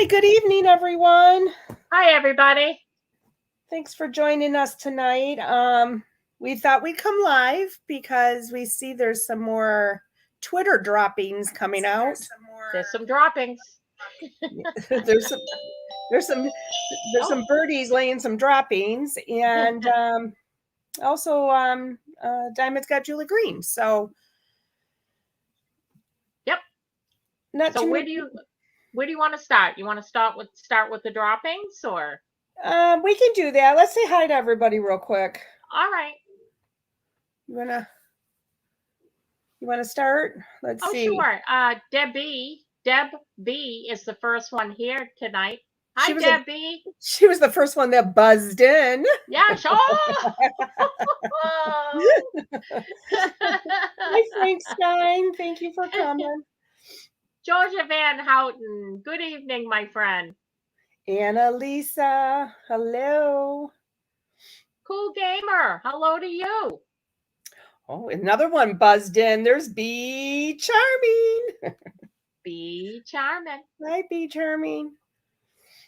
Hi, good evening, everyone. Hi, everybody. Thanks for joining us tonight. We thought we'd come live because we see there's some more Twitter droppings coming out. There's some droppings. there's some birdies laying some droppings, and also Diamond's got Julie Green. So, yep. Not so too where many. do you want to start? You want to start with the droppings, or? We can do that. Let's say hi to everybody real quick. All right. You wanna start? Let's see. Oh, sure. Deb B is the first one here tonight. Hi, Deb B. She was the first one that buzzed in. Yeah, sure. Hi, Frank Stein. Thank you for coming. Georgia Van Houten. Good evening, my friend. Annalisa. Hello. Cool Gamer. Hello to you. Oh, another one buzzed in. There's B Charming. B Charming. Hi, B Charming.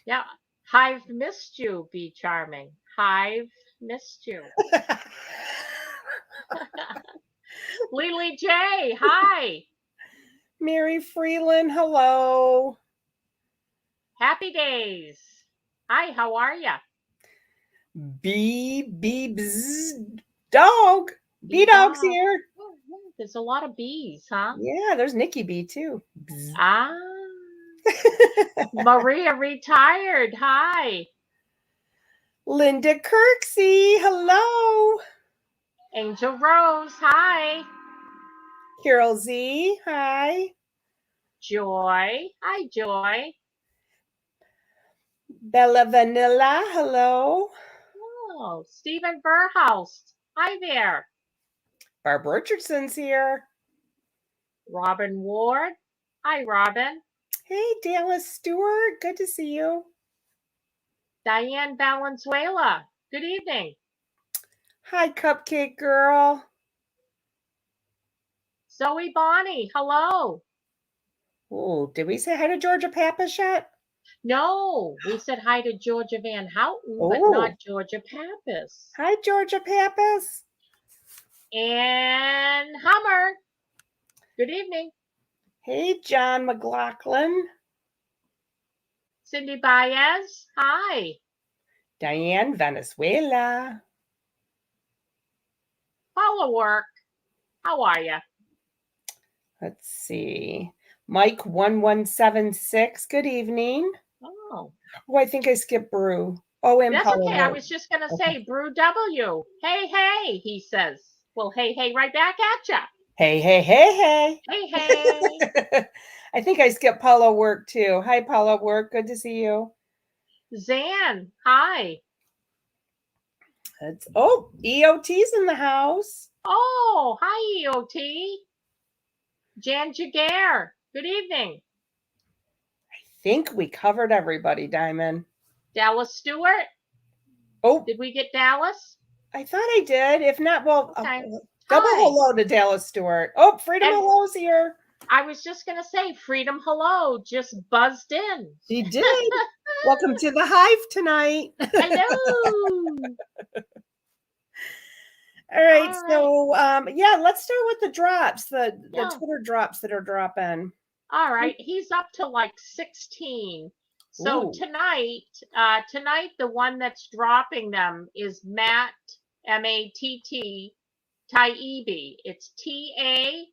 Yeah. Hive missed you, Be Charming. Hive missed you. Lily J, hi. Mary Freeland, hello. Happy days. Hi, how are ya? Beebs dog. B-Dog's here. There's a lot of bees, huh? Yeah, there's Nikki B too. Ah. Maria retired. Hi. Linda Kirksey. Hello. Angel Rose. Hi. Carol Z. Hi. Joy. Hi, Joy. Bella Vanilla. Hello. Oh, Stephen Burhouse. Hi there. Barb Richardson's here. Robin Ward. Hi, Robin. Hey, Dallas Stewart. Good to see you. Diane Valenzuela. Good evening. Hi, Cupcake Girl. Zoe Bonnie. Hello. Oh, did we say hi to Georgia Pappas yet? No, we said hi to Georgia Van Houten, but not Georgia Pappas. Hi, Georgia Pappas. And Hummer. Good evening. Hey, John McLaughlin. Cindy Baez. Hi. Diane Venezuela. Follow work. How are you? Let's see. Mike 1176. Good evening. Oh, I think I skipped Brew. Oh, and that's okay. I was just gonna say Brew W. Hey, hey, he says. Well, hey, right back at ya. Hey, hey, hey, hey. Hey, hey. I think I skipped Paulo Work too. Hi, Paulo Work. Good to see you. Zan, hi. EOT's in the house. Oh, hi, EOT. Jan Jaguar. Good evening. I think we covered everybody, Diamond. Dallas Stewart. Oh, did we get Dallas? I thought I did. If not, well, okay. Double hello to Dallas Stewart. Oh, Freedom Hello's here. I was just going to say, Freedom Hello just buzzed in. She did. Welcome to the Hive tonight. Hello. All right. So, let's start with the drops, the Twitter drops that are dropping. All right. He's up to like 16. So tonight, the one that's dropping them is Matt, M-A-T-T, Taibbi. It's Taibbi,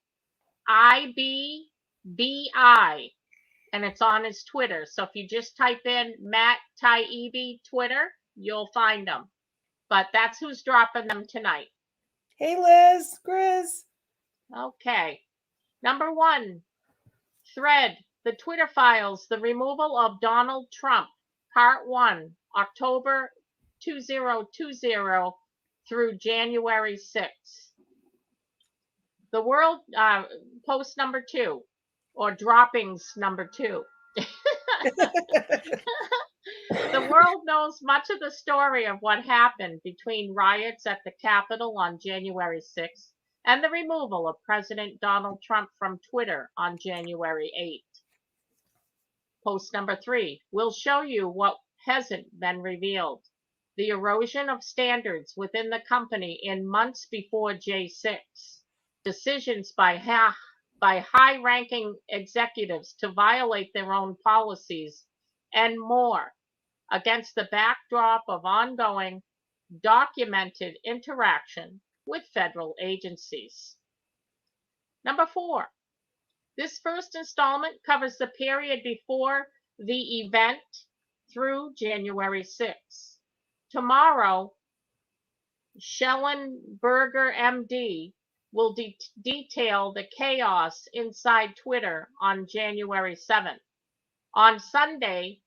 and it's on his Twitter. So if you just type in Matt Taibbi Twitter, you'll find them. But that's who's dropping them tonight. Hey, Liz, Grizz. Okay. Number 1, thread, the Twitter files, the removal of Donald Trump, part 1, October 2020 through January 6th. The world, post number 2, or droppings number 2. The world knows much of the story of what happened between riots at the Capitol on January 6th and the removal of President Donald Trump from Twitter on January 8th. Post number 3. We'll show you what hasn't been revealed. The erosion of standards within the company in months before J6. Decisions by high-ranking executives to violate their own policies, and more, against the backdrop of ongoing, documented interaction with federal agencies. Number 4. This first installment covers the period before the event through January 6. Tomorrow, Schellenberger, MD, will detail the chaos inside Twitter on January 7th. On Sunday,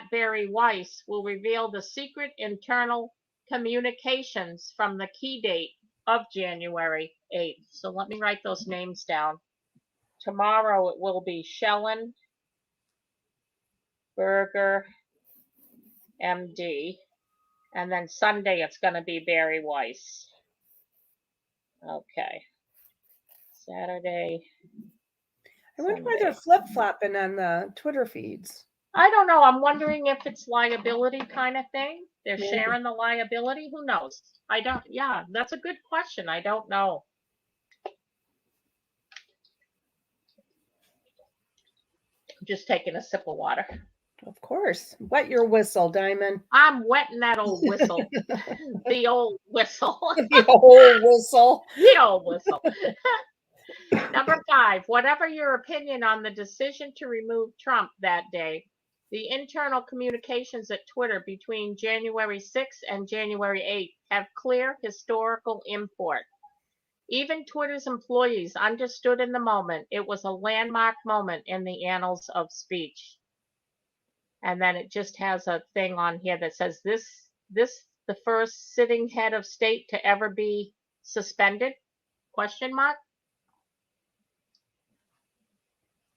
Barry Weiss will reveal the secret internal communications from the key date of January 8th. So let me write those names down. Tomorrow it will be Schellenberger, MD. And then Sunday it's going to be Barry Weiss. Okay. Saturday. I wonder why they're flip-flopping on the Twitter feeds. I don't know. I'm wondering if it's liability kind of thing. They're sharing the liability. Who knows? Yeah, that's a good question. I don't know. I'm just taking a sip of water. Of course. Wet your whistle, Diamond. I'm wetting that old whistle. The old whistle. The old whistle. The old whistle. Number 5, whatever your opinion on the decision to remove Trump that day, the internal communications at Twitter between January 6th and January 8th have clear historical import. Even Twitter's employees understood in the moment it was a landmark moment in the annals of speech. And then it just has a thing on here that says this the first sitting head of state to ever be suspended? Question mark.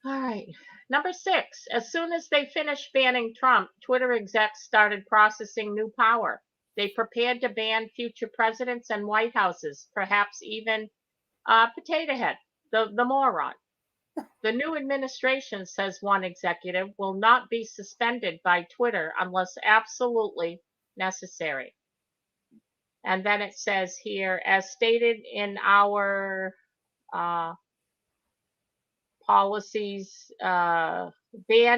All right. Number 6, as soon as they finished banning Trump, Twitter execs started processing new power. They prepared to ban future presidents and White Houses, perhaps even Potato Head, the moron. The new administration, says one executive, will not be suspended by Twitter unless absolutely necessary. And then it says here, as stated in our policies, ban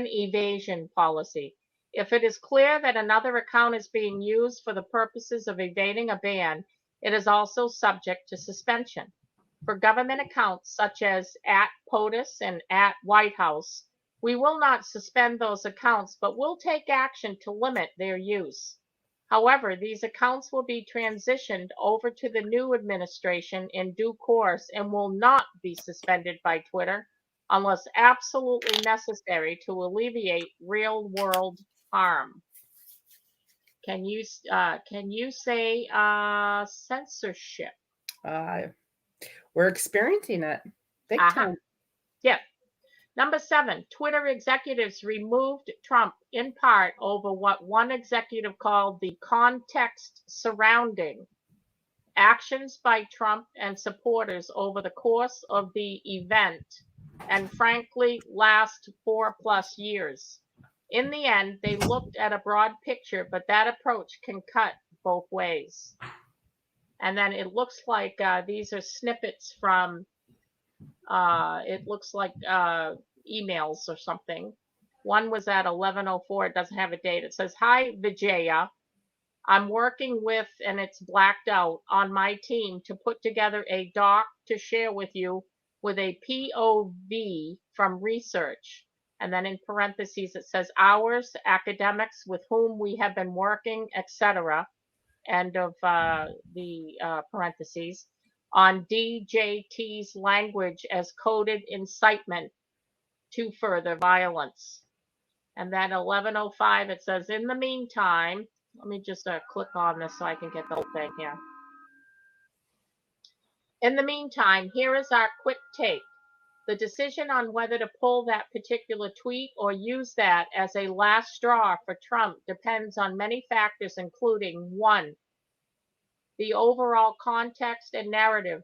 evasion policy. If it is clear that another account is being used for the purposes of evading a ban, it is also subject to suspension. For government accounts such as @POTUS and @White House, we will not suspend those accounts, but will take action to limit their use. However, these accounts will be transitioned over to the new administration in due course and will not be suspended by Twitter unless absolutely necessary to alleviate real-world harm. Can you say censorship? We're experiencing it big time. Yeah. Number 7, Twitter executives removed Trump in part over what one executive called the context surrounding actions by Trump and supporters over the course of the event and frankly last 4+ years. In the end, they looked at a broad picture, but that approach can cut both ways. And then it looks like these are snippets from, it looks like emails or something. One was at 11:04. It doesn't have a date. It says, "Hi, Vijaya. I'm working with, and it's blacked out, on my team to put together a doc to share with you with a POV from research." And then in parentheses, it says, "ours, academics with whom we have been working, etc." End of the parentheses. On DJT's language as coded incitement to further violence. And then 11:05, it says, "in the meantime," let me just click on this so I can get the whole thing here. "In the meantime, here is our quick take. The decision on whether to pull that particular tweet or use that as a last straw for Trump depends on many factors, including 1, the overall context and narrative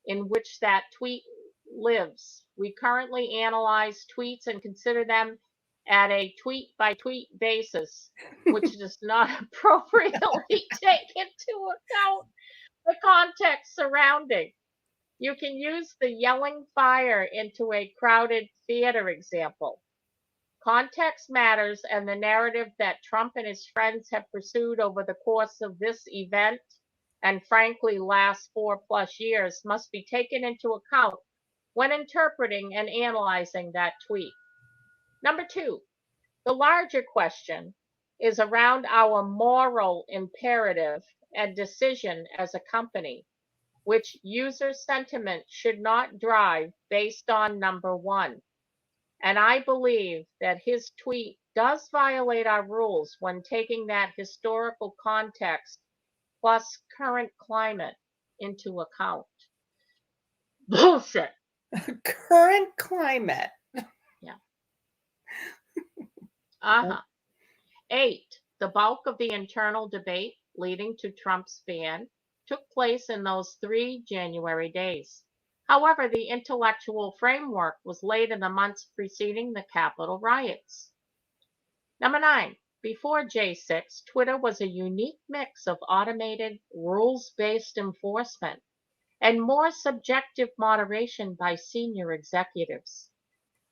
in which that tweet lives. We currently analyze tweets and consider them at a tweet by tweet basis, which does not appropriately take into account the context surrounding. You can use the yelling fire into a crowded theater example. Context matters, and the narrative that Trump and his friends have pursued over the course of this event, and frankly last 4+ years, must be taken into account when interpreting and analyzing that tweet. Number 2, the larger question is around our moral imperative and decision as a company, which user sentiment should not drive based on number 1. And I believe that his tweet does violate our rules when taking that historical context plus current climate into account. Bullshit. Current climate. Yeah. Uh-huh. 8, the bulk of the internal debate leading to Trump's ban took place in those 3 January days. However, the intellectual framework was laid in the months preceding the Capitol riots. Number 9, before J6, Twitter was a unique mix of automated, rules-based enforcement and more subjective moderation by senior executives.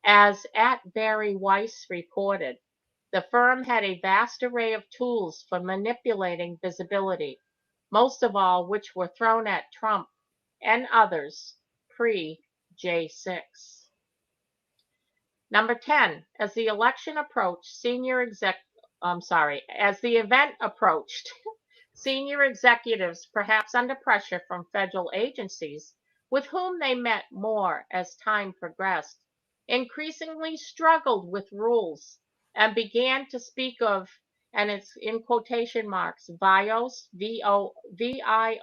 As @Barry Weiss reported, the firm had a vast array of tools for manipulating visibility, most of all which were thrown at Trump and others pre-J6. Number 10, as the election approached, as the event approached, senior executives, perhaps under pressure from federal agencies, with whom they met more as time progressed, increasingly struggled with rules and began to speak of, and it's in quotation marks, VIOS, VIOS,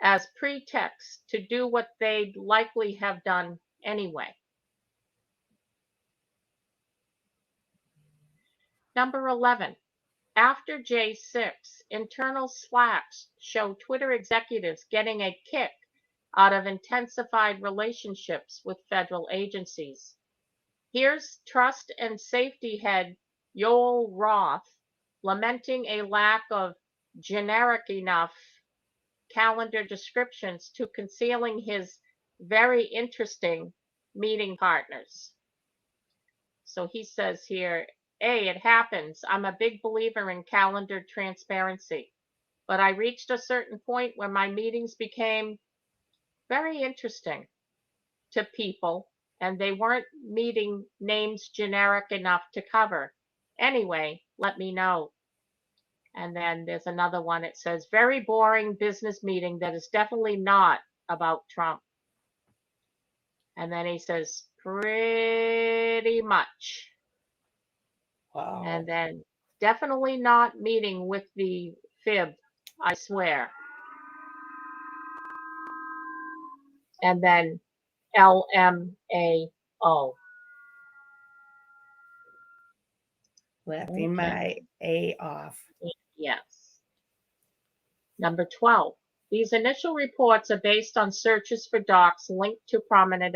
as pretext to do what they'd likely have done anyway. Number 11, after J6, internal slacks show Twitter executives getting a kick out of intensified relationships with federal agencies. Here's trust and safety head Yoel Roth lamenting a lack of generic enough calendar descriptions to concealing his very interesting meeting partners. So he says here, it happens. I'm a big believer in calendar transparency, but I reached a certain point where my meetings became very interesting to people, and they weren't meeting names generic enough to cover. Anyway, let me know. And then there's another one. It says, very boring business meeting that is definitely not about Trump. And then he says, pretty much. Wow. And then definitely not meeting with the fib, I swear. And then LMAO. Laughing my A off. Yes. Number 12. These initial reports are based on searches for docs linked to prominent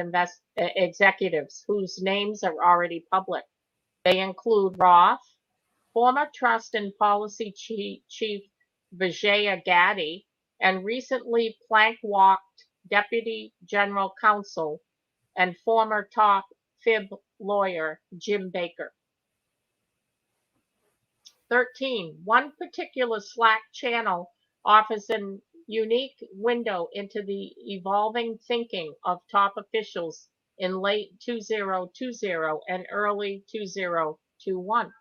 executives whose names are already public. They include Roth, former Trust and Policy Chief Vijaya Gadde, and recently plank-walked Deputy General Counsel and former top FIB lawyer Jim Baker. 13. One particular Slack channel offers a unique window into the evolving thinking of top officials in late 2020 and early 2021.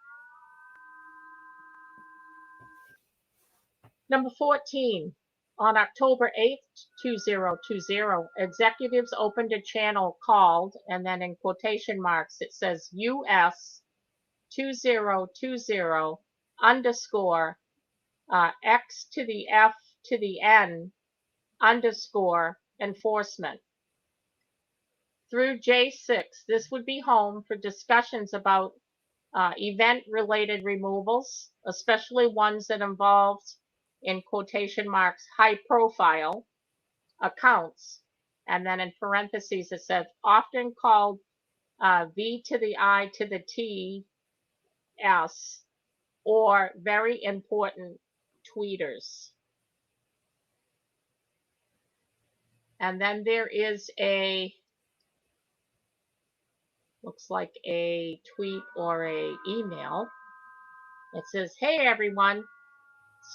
Number 14. On October 8th, 2020, executives opened a channel called, and then in quotation marks, it says US 2020 underscore X to the F to the N underscore enforcement. Through J6, this would be home for discussions about event-related removals, especially ones that involved, in quotation marks, high-profile accounts. And then in parentheses, it says, often called V to the I to the T S, or very important tweeters. And then there is looks like a tweet or a email. It says, "Hey everyone,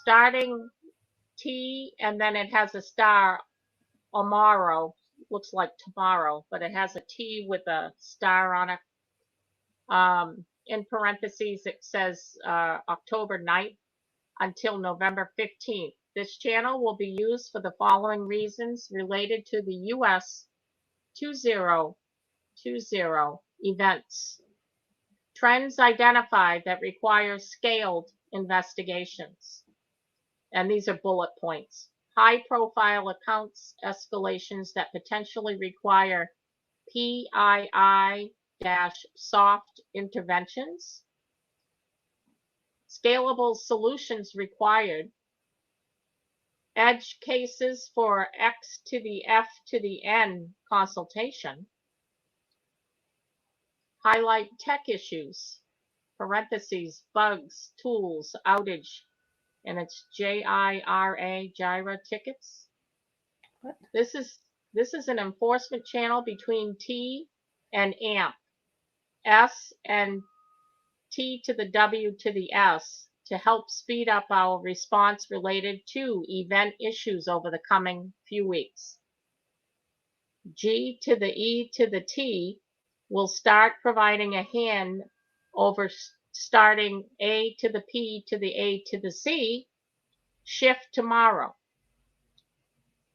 starting T," and then it has a star, tomorrow. Looks like tomorrow, but it has a T with a star on it. In parentheses, it says October 9th until November 15th. This channel will be used for the following reasons related to the US 2020 events. Trends identified that require scaled investigations. And these are bullet points. High profile accounts escalations that potentially require PII-soft interventions. Scalable solutions required. Edge cases for X to the F to the N consultation. Highlight tech issues, parentheses, bugs, tools, outage, and it's JIRA tickets. What? This is an enforcement channel between T and AMP, S and T to the W to the S, to help speed up our response related to event issues over the coming few weeks. G to the E to the T will start providing a hand over starting A to the P to the A to the C, shift tomorrow.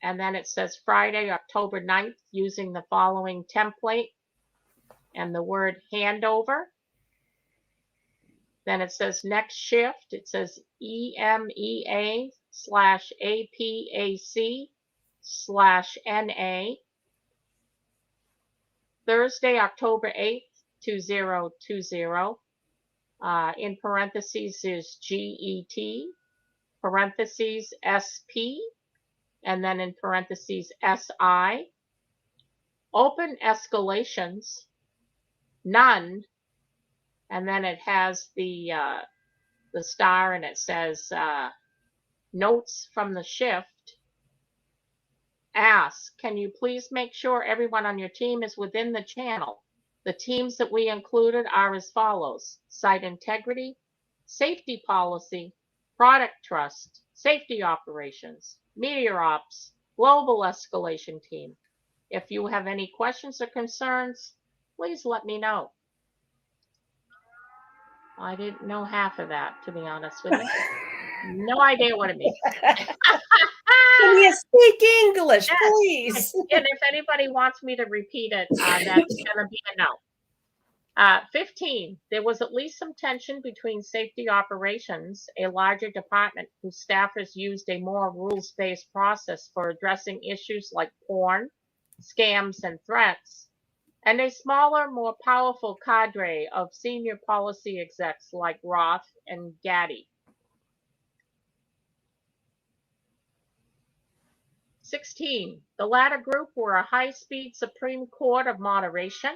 And then it says Friday, October 9th, using the following template and the word handover. Then it says next shift. It says EMEA/APAC/NA. Thursday, October 8th, 2020. In parentheses is GET, parentheses SP, and then in parentheses SI. Open escalations, none, and then it has the star, and it says notes from the shift. Ask, can you please make sure everyone on your team is within the channel? The teams that we included are as follows: site integrity, safety policy, product trust, safety operations, meteor ops, global escalation team. If you have any questions or concerns, please let me know. I didn't know half of that, to be honest with you. No idea what it means. Can you speak English, please? And if anybody wants me to repeat it, that's going to be a no. 15, there was at least some tension between safety operations, a larger department whose staffers used a more rules-based process for addressing issues like porn, scams, and threats, and a smaller, more powerful cadre of senior policy execs like Roth and Gaddy. 16, the latter group were a high-speed Supreme Court of moderation,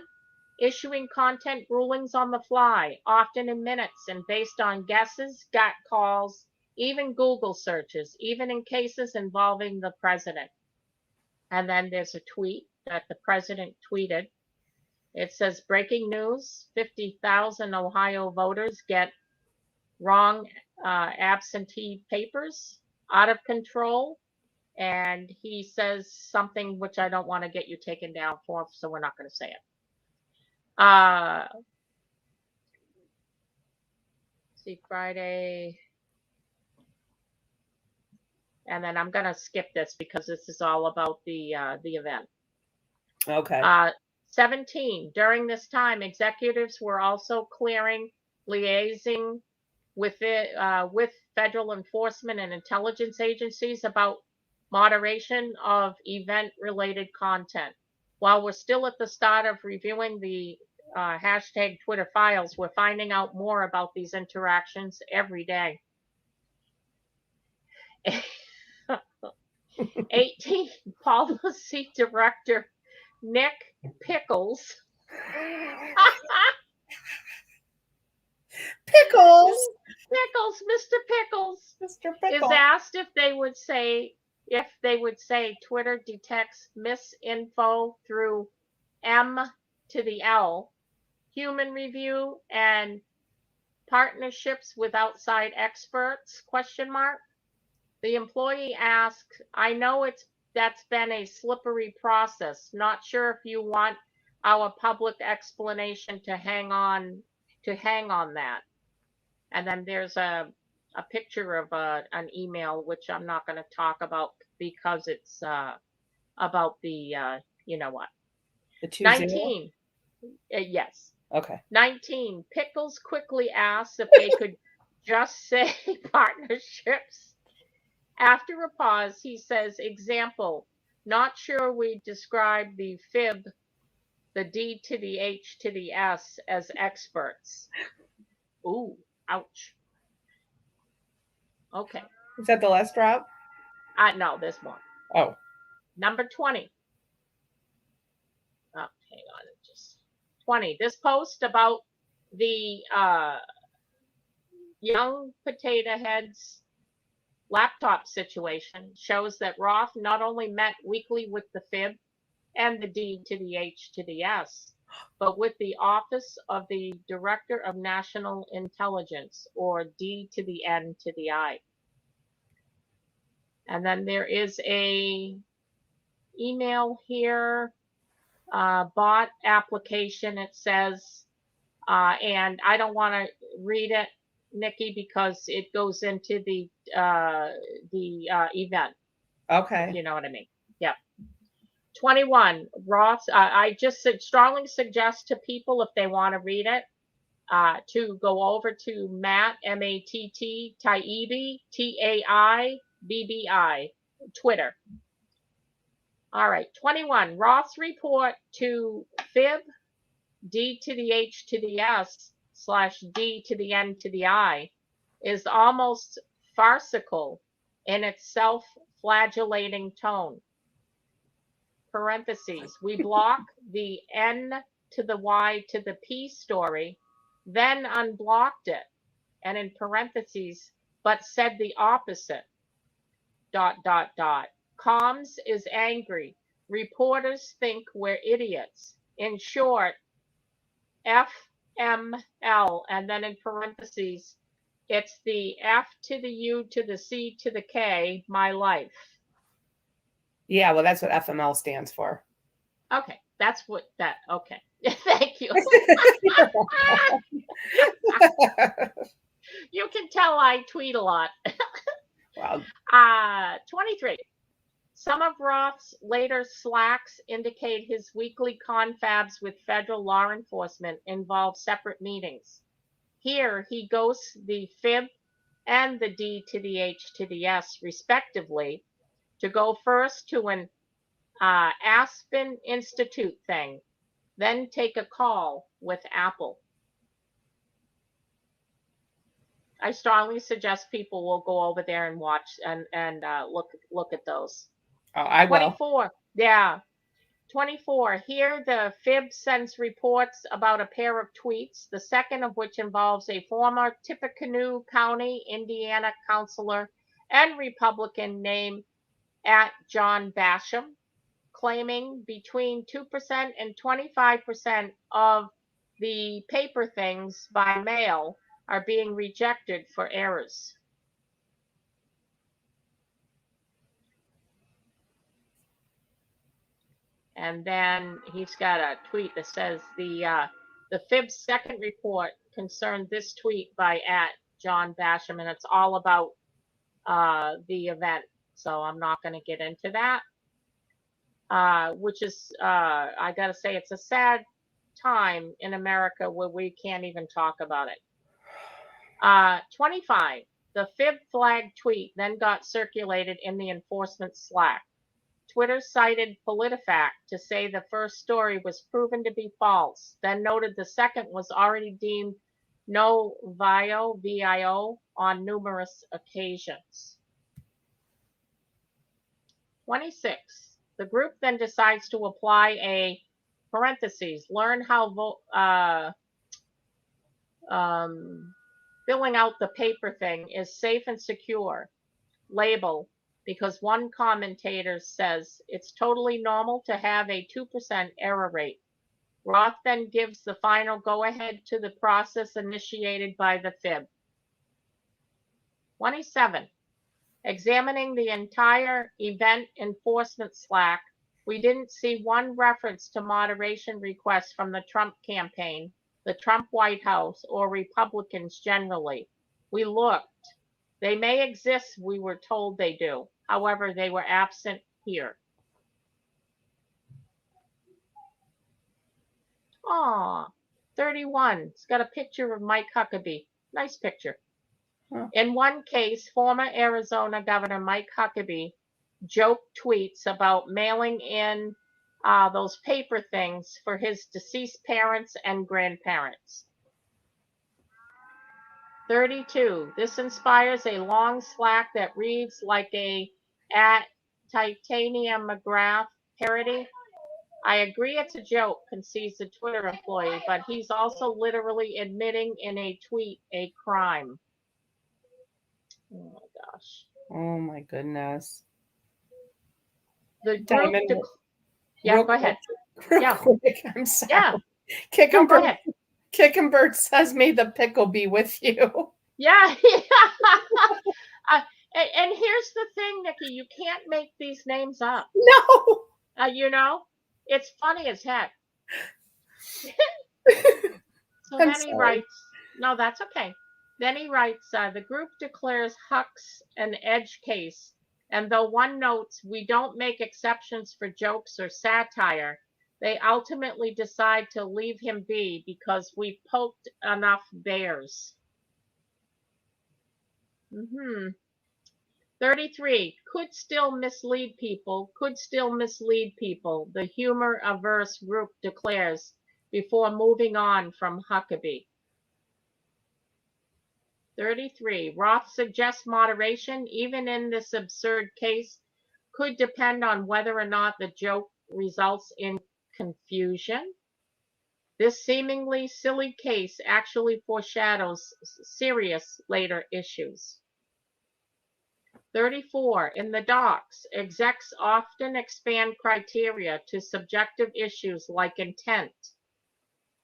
issuing content rulings on the fly, often in minutes and based on guesses, gut calls, even Google searches, even in cases involving the president. And then there's a tweet that the president tweeted. It says, breaking news, 50,000 Ohio voters get wrong absentee papers, out of control. And he says something which I don't want to get you taken down for, so we're not going to say it. See, Friday. And then I'm going to skip this because this is all about the event. Okay. 17, during this time, executives were also liaising with federal enforcement and intelligence agencies about moderation of event-related content. While we're still at the start of reviewing the hashtag Twitter files, we're finding out more about these interactions every day. 18, policy director Nick Pickles Pickles. Pickles, Mr. Pickles Mr. is Pickle. asked if they would say Twitter detects misinfo through M to the L, human review and partnerships with outside experts, question mark. The employee asks, I know that's been a slippery process. Not sure if you want our public explanation to hang on that. And then there's a picture of an email, which I'm not going to talk about because it's about the, you know what. The 2-0? 19. Yes. Okay. 19. Pickles quickly asks if they could just say partnerships. After a pause, he says, example, not sure we describe the fib, the D to the H to the S as experts. Ooh, ouch. Okay. Is that the last drop? No, there's more. Oh. Number 20. Oh, hang on. Just 20. This post about the young potato heads laptop situation shows that Roth not only met weekly with the fib and the D to the H to the S, but with the Office of the Director of National Intelligence, or D to the N to the I. And then there is a email here, bot application, it says, and I don't want to read it, Nikki, because it goes into the event. Okay. You know what I mean? Yep. 21. Roth. I just strongly suggest to people, if they want to read it, to go over to Matt Matt Taibbi Taibbi Twitter. All right. 21. Roth's report to fib D to the H to the S / D to the N to the I is almost farcical in its self-flagellating tone. Parentheses, we block the N to the Y to the P story, then unblocked it, and in parentheses, but said the opposite. ... Comms is angry. Reporters think we're idiots. In short, FML, and then in parentheses, it's the F to the U to the C to the K, my life. Yeah, well, that's what FML stands for. Okay, that's what that, okay. Thank you. You can tell I tweet a lot. Wow. 23. Some of Roth's later slacks indicate his weekly confabs with federal law enforcement involve separate meetings. Here, he ghosts the fib and the D to the H to the S, respectively, to go first to an Aspen Institute thing, then take a call with Apple. I strongly suggest people will go over there and watch and look at those. Oh, I will. 24. Yeah. 24. Here, the fib sends reports about a pair of tweets, the second of which involves a former Tippecanoe County, Indiana councilor and Republican named @John Basham, claiming between 2% and 25% of the paper things by mail are being rejected for errors. And then he's got a tweet that says the fib's second report concerned this tweet by @John Basham, and it's all about the event. So I'm not going to get into that. Which is, I got to say, it's a sad time in America where we can't even talk about it. 25. The fib flag tweet then got circulated in the enforcement Slack. Twitter cited PolitiFact to say the first story was proven to be false, then noted the second was already deemed no VIO on numerous occasions. 26. The group then decides to apply a parentheses, learn how filling out the paper thing is safe and secure. Label, because one commentator says it's totally normal to have a 2% error rate. Roth then gives the final go-ahead to the process initiated by the fib. 27. Examining the entire event enforcement Slack, we didn't see one reference to moderation requests from the Trump campaign, the Trump White House, or Republicans generally. We looked. They may exist, we were told they do. However, they were absent here. Aw, 31. It's got a picture of Mike Huckabee. Nice picture. Huh. In one case, former Arizona Governor Mike Huckabee joke tweets about mailing in those paper things for his deceased parents and grandparents. 32. This inspires a long Slack that reads like a at Titanium McGrath parody. I agree it's a joke, concedes the Twitter employee, but he's also literally admitting in a tweet a crime. Oh my gosh. Oh my goodness. The group yeah, go ahead. Quick. I'm sorry. Yeah. Kickenbird says, may the pickle be with you. Yeah. And here's the thing, Nikki, you can't make these names up. No. You know, it's funny as heck. So then he writes, no, that's okay. Then he writes, the group declares Huck's an edge case. And though one notes we don't make exceptions for jokes or satire, they ultimately decide to leave him be because we've poked enough bears. 33. Could still mislead people, the humor-averse group declares before moving on from Huckabee. 33. Roth suggests moderation, even in this absurd case, could depend on whether or not the joke results in confusion. This seemingly silly case actually foreshadows serious later issues. 34. In the docs, execs often expand criteria to subjective issues like intent.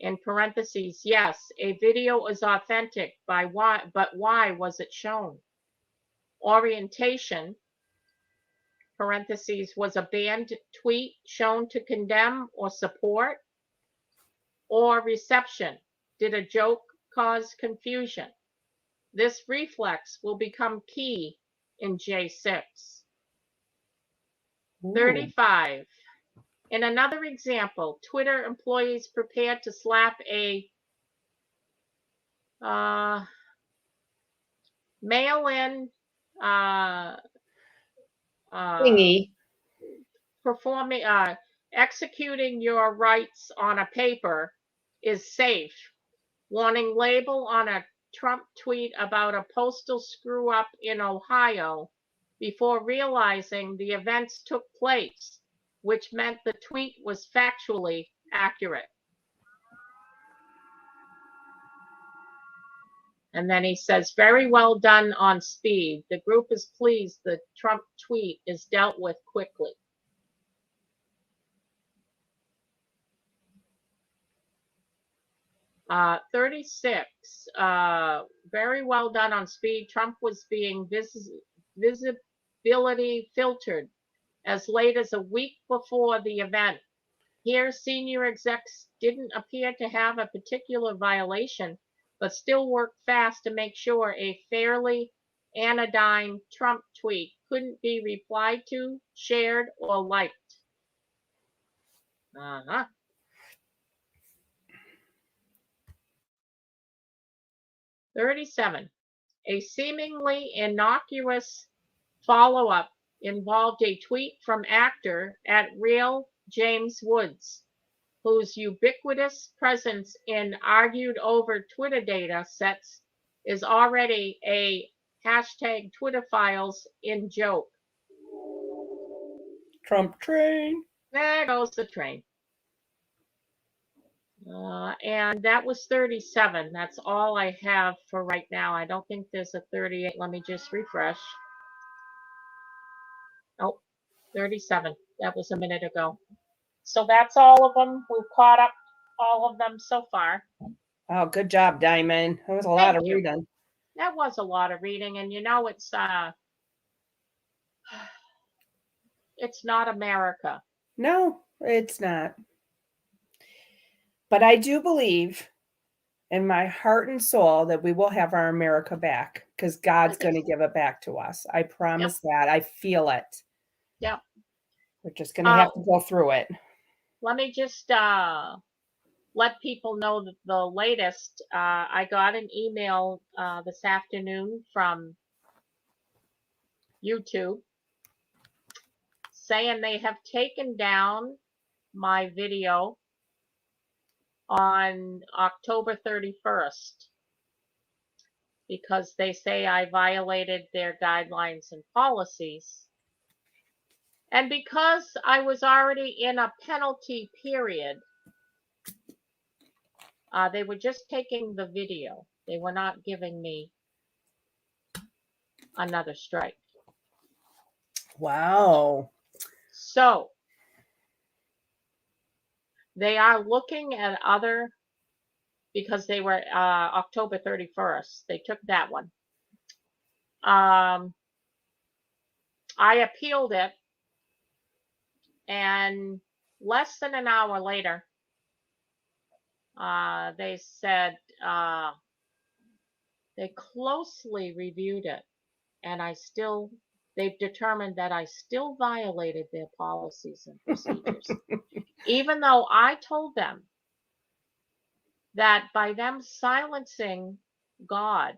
In parentheses, yes, a video is authentic, but why was it shown? Orientation, parentheses, was a banned tweet shown to condemn or support? Or reception, did a joke cause confusion? This reflex will become key in J6. Ooh. 35. In another example, Twitter employees prepared to slap a mail-in thingy performing executing your rights on a paper is safe. Warning label on a Trump tweet about a postal screw-up in Ohio before realizing the events took place, which meant the tweet was factually accurate. And then he says, very well done on speed. The group is pleased the Trump tweet is dealt with quickly. Uh, 36, very well done on speed. Trump was being visibility filtered as late as a week before the event. Here, senior execs didn't appear to have a particular violation, but still worked fast to make sure a fairly anodyne Trump tweet couldn't be replied to, shared, or liked. 37. A seemingly innocuous follow-up involved a tweet from actor at Real James Woods, whose ubiquitous presence in argued over Twitter data sets is already a hashtag Twitter files in joke. Trump train. There goes the train. And that was 37. That's all I have for right now. I don't think there's a 38. Let me just refresh. Oh, 37. That was a minute ago. So that's all of them. We've caught up all of them so far. Oh, good job, Diamond. That was a lot Thank of you. reading. That was a lot of reading, and it's not America. No, it's not. But I do believe in my heart and soul that we will have our America back because God's going to give it back to us. I promise that. I feel it. Yep. We're just going to have to go through it. Let me just let people know that the latest. I got an email this afternoon from YouTube saying they have taken down my video on October 31st because they say I violated their guidelines and policies. And because I was already in a penalty period, they were just taking the video. They were not giving me another strike. Wow. So they are looking at other, because they were October 31st. They took that one. I appealed it, and less than an hour later, they said they closely reviewed it, and they've determined that I still violated their policies and procedures, even though I told them that by them silencing God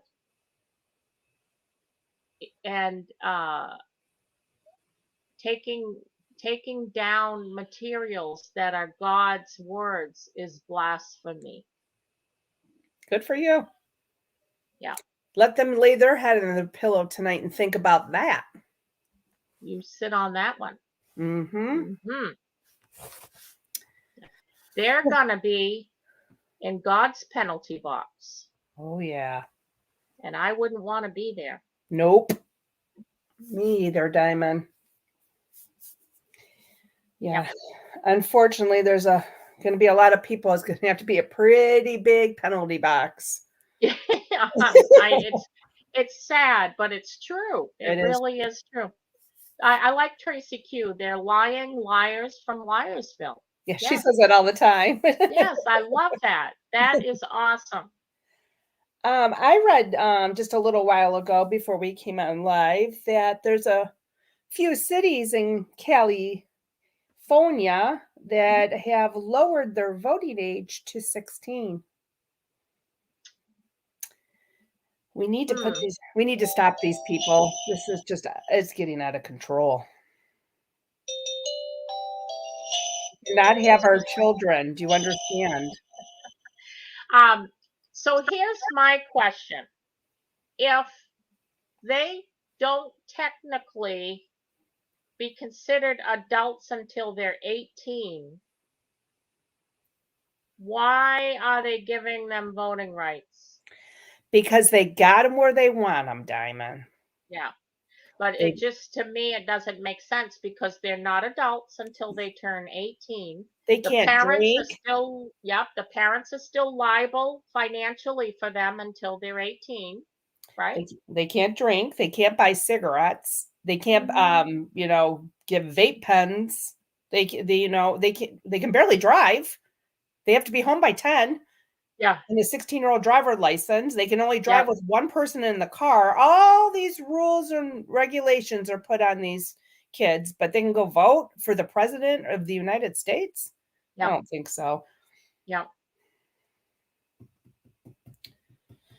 and taking down materials that are God's words is blasphemy. Good for you. Yeah. Let them lay their head on the pillow tonight and think about that. You sit on that one. Mm-hmm. They're going to be in God's penalty box. Oh, yeah. And I wouldn't want to be there. Nope. Me either, Diamond. Yeah. Yep. Unfortunately, there's going to be a lot of people. It's going to have to be a pretty big penalty box. Yeah, it's sad, but it's true. It really is true. I like Tracy Q. They're lying liars from Liarsville. Yeah, she says it all the time. Yes, I love that. That is awesome. I read just a little while ago before we came on live that there's a few cities in California that have lowered their voting age to 16. We need to we need to stop these people. This is just, it's getting out of control. Do not have our children. Do you understand? So here's my question. If they don't technically be considered adults until they're 18, why are they giving them voting rights? Because they got them where they want them, Diamond. Yeah. But it just, to me, it doesn't make sense because they're not adults until they turn 18. They can't drink. The parents are still liable financially for them until they're 18, right? They can't drink. They can't buy cigarettes. They can't, give vape pens. They can barely drive. They have to be home by 10. Yeah. And a 16-year-old driver license. They can only drive with one person in the car. All these rules and regulations are put on these kids, but they can go vote for the president of the United States? I don't think so. Yeah.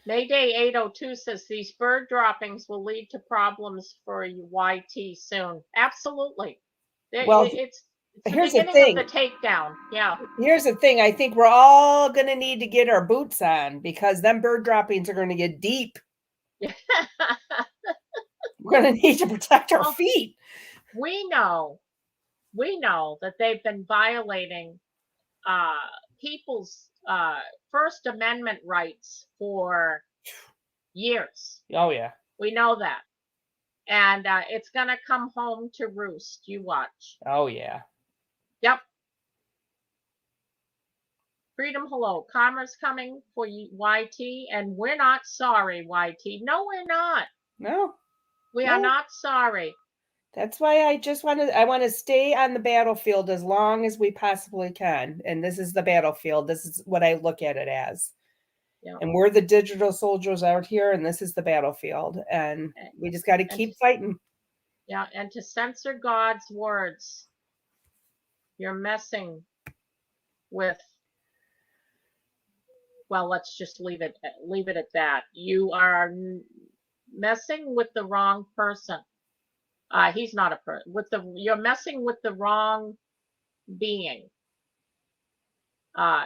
Mayday 802 says these bird droppings will lead to problems for YT soon. Absolutely. It's here's the beginning of the takedown. Yeah. Here's the thing. I think we're all going to need to get our boots on because them bird droppings are going to get deep. We're going to need to protect our feet. We know that they've been violating people's First Amendment rights for years. Oh, yeah. We know that. And it's going to come home to roost. You watch. Oh, yeah. Yep. Freedom, hello. Karma's coming for YT, and we're not sorry, YT. No, we're not. No. We are not sorry. That's why I want to stay on the battlefield as long as we possibly can. And this is the battlefield. This is what I look at it as. Yep. And we're the digital soldiers out here, and this is the battlefield. And we just got to keep fighting. Yeah, and to censor God's words, you're messing with, well, let's just leave it at that. You are messing with the wrong person. He's not a person. You're messing with the wrong being.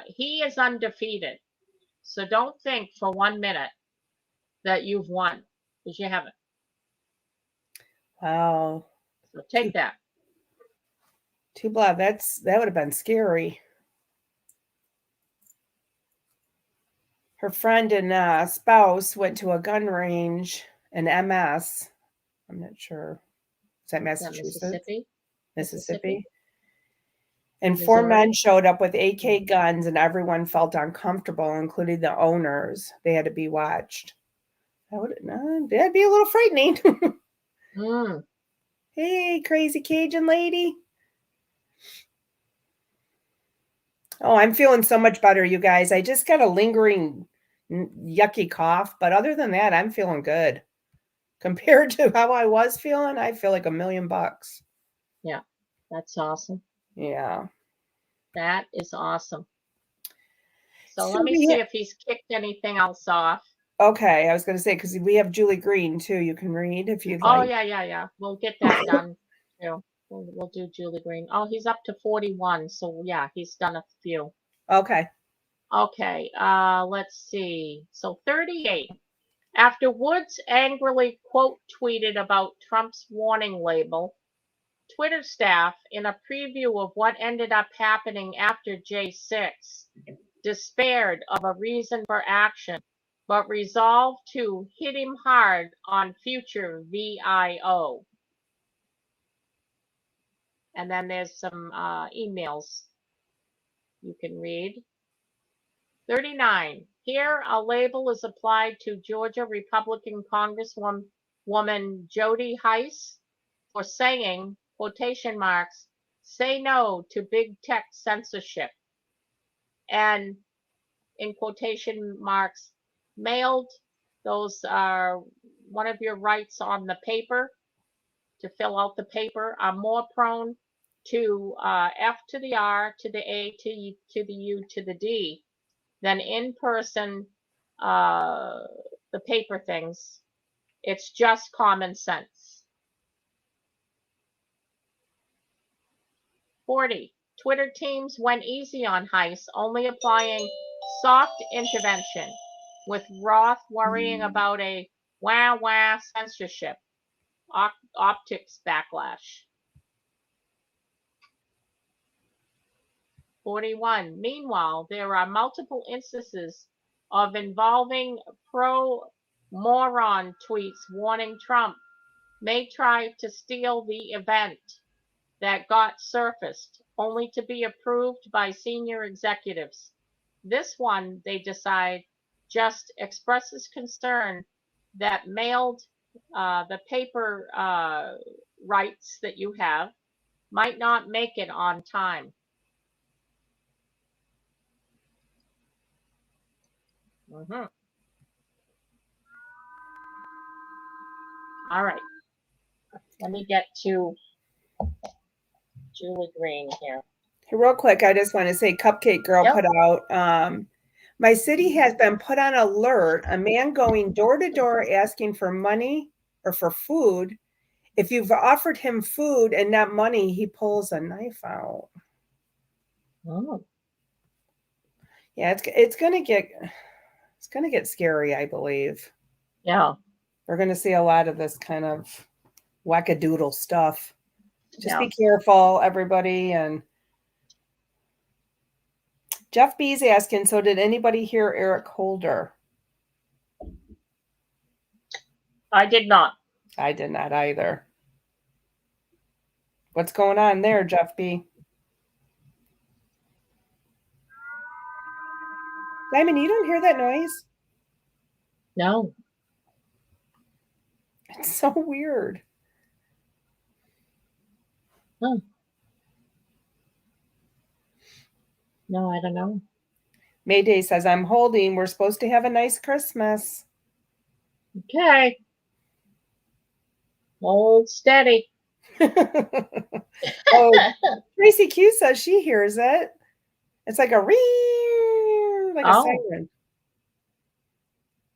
He is undefeated. So don't think for 1 minute that you've won, because you haven't. Wow. So take that. Too bad. That would have been scary. Her friend and spouse went to a gun range in MS. I'm not sure. Is that Massachusetts? Mississippi. And Missouri? 4 men showed up with AK guns, and everyone felt uncomfortable, including the owners. They had to be watched. That'd be a little frightening. Hey, crazy Cajun lady. Oh, I'm feeling so much better, you guys. I just got a lingering yucky cough, but other than that, I'm feeling good. Compared to how I was feeling, I feel like $1,000,000. Yeah, that's awesome. Yeah. That is awesome. So let me see if he's kicked anything else off. Okay, I was going to say, because we have Julie Green, too. You can read if you'd like. Oh, yeah. We'll get that done, too. We'll do Julie Green. Oh, he's up to 41. So, yeah, he's done a few. Okay. Okay, let's see. So 38. After Woods angrily quote tweeted about Trump's warning label, Twitter staff, in a preview of what ended up happening after J6, despaired of a reason for action, but resolved to hit him hard on future VIO. And then there's some emails you can read. 39. Here, a label is applied to Georgia Republican Congresswoman Jody Hice for saying, quotation marks, say no to big tech censorship. And in quotation marks, mailed, those are one of your rights on the paper, to fill out the paper, are more prone to F to the R to the A to the U to the D than in person, the paper things. It's just common sense. 40. Twitter teams went easy on Heise, only applying soft intervention, with Roth worrying about a wah censorship, optics backlash. 41. Meanwhile, there are multiple instances of involving pro-moron tweets warning Trump may try to steal the event that got surfaced, only to be approved by senior executives. This one, they decide, just expresses concern that mailed the paper rights that you have might not make it on time. All right. Let me get to Julie Green here. Hey, real quick, I just want to say Cupcake Girl put out, my city has been put on alert. A man going door to door asking for money or for food. If you've offered him food and not money, he pulls a knife out. Oh. Yeah, it's gonna get scary, I believe. Yeah. We're gonna see a lot of this kind of wackadoodle stuff. Just be careful, everybody, and Jeff B's asking, so did anybody hear Eric Holder? I did not. I did not either. What's going on there, Jeff B? Diamond, you don't hear that noise? No. It's so weird. Hmm. No, I don't know. Mayday says, I'm holding. We're supposed to have a nice Christmas. Okay. Hold steady. Oh, Tracy Q says she hears it. It's like a ring, like a siren.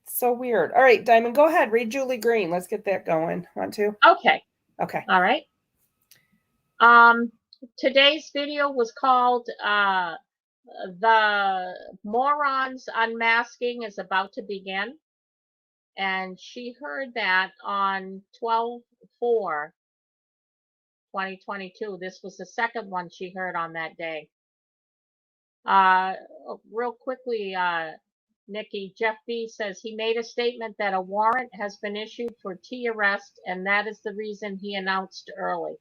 So weird. All right, Diamond, go ahead. Read Julie Green. Let's get that going. Want to? Okay. Okay. All right. Today's video was called The Morons Unmasking is About to Begin. And she heard that on 12/4/2022. This was the second one she heard on that day. Real quickly, Nikki, Jeff B says he made a statement that a warrant has been issued for T arrest, and that is the reason he announced early.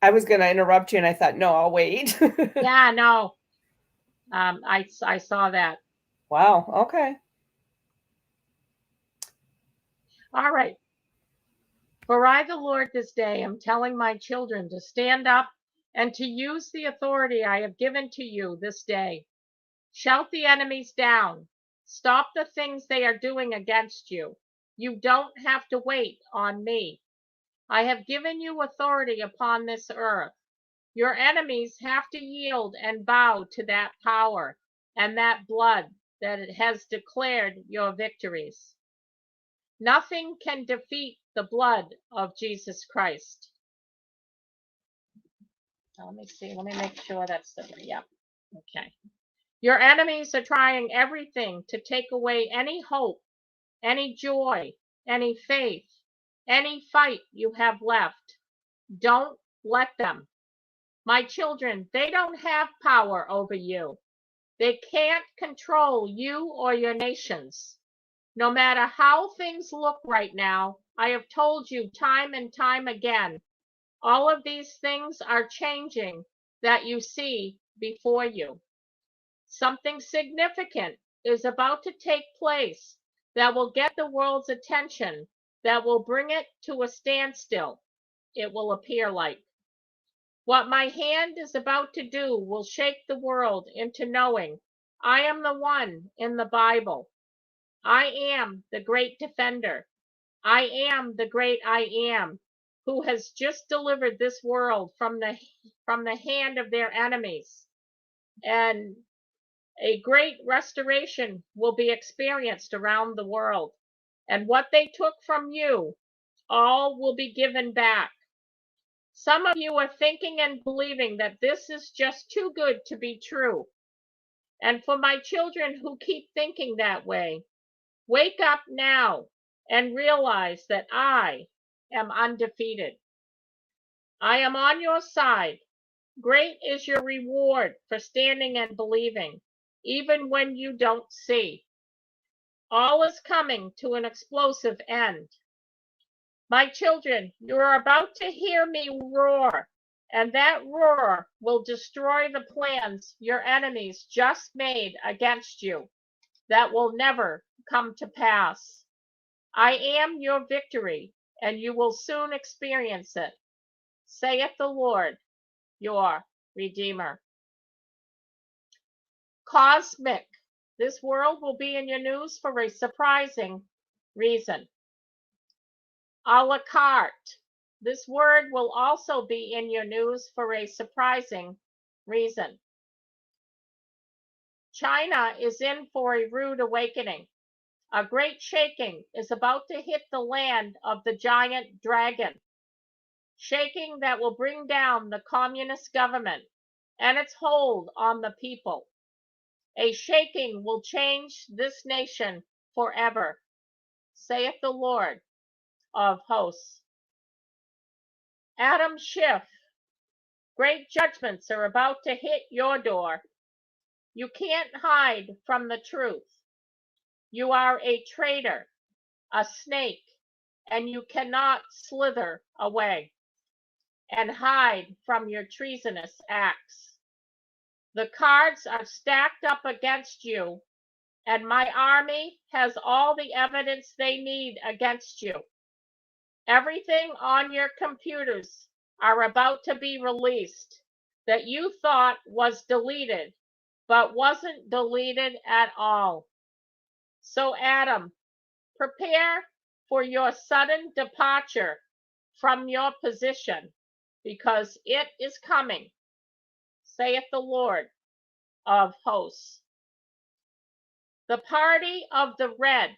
I was going to interrupt you, and I thought, no, I'll wait. Yeah, no. I saw that. Wow. Okay. All right. For I, the Lord, this day am telling my children to stand up and to use the authority I have given to you this day. Shout the enemies down. Stop the things they are doing against you. You don't have to wait on me. I have given you authority upon this earth. Your enemies have to yield and bow to that power and that blood that it has declared your victories. Nothing can defeat the blood of Jesus Christ. Now, let me see. Let me make sure that's the, yeah. Okay. Your enemies are trying everything to take away any hope, any joy, any faith, any fight you have left. Don't let them. My children, they don't have power over you. They can't control you or your nations. No matter how things look right now, I have told you time and time again, all of these things are changing that you see before you. Something significant is about to take place that will get the world's attention, that will bring it to a standstill, it will appear like. What my hand is about to do will shake the world into knowing I am the one in the Bible. I am the great defender. I am the great I am, who has just delivered this world from the hand of their enemies. And a great restoration will be experienced around the world. And what they took from you, all will be given back. Some of you are thinking and believing that this is just too good to be true. And for my children who keep thinking that way, wake up now and realize that I am undefeated. I am on your side. Great is your reward for standing and believing, even when you don't see. All is coming to an explosive end. My children, you are about to hear me roar, and that roar will destroy the plans your enemies just made against you. That will never come to pass. I am your victory, and you will soon experience it, saith the Lord, your Redeemer. Cosmic. This world will be in your news for a surprising reason. A la carte. This word will also be in your news for a surprising reason. China is in for a rude awakening. A great shaking is about to hit the land of the giant dragon. Shaking that will bring down the communist government and its hold on the people. A shaking will change this nation forever, saith the Lord of hosts. Adam Schiff Great judgments are about to hit your door. You can't hide from the truth. You are a traitor, a snake, and you cannot slither away and hide from your treasonous acts. The cards are stacked up against you, and my army has all the evidence they need against you. Everything on your computers are about to be released that you thought was deleted, but wasn't deleted at all. So, Adam, prepare for your sudden departure from your position, because it is coming, saith the Lord of hosts. The party of the red,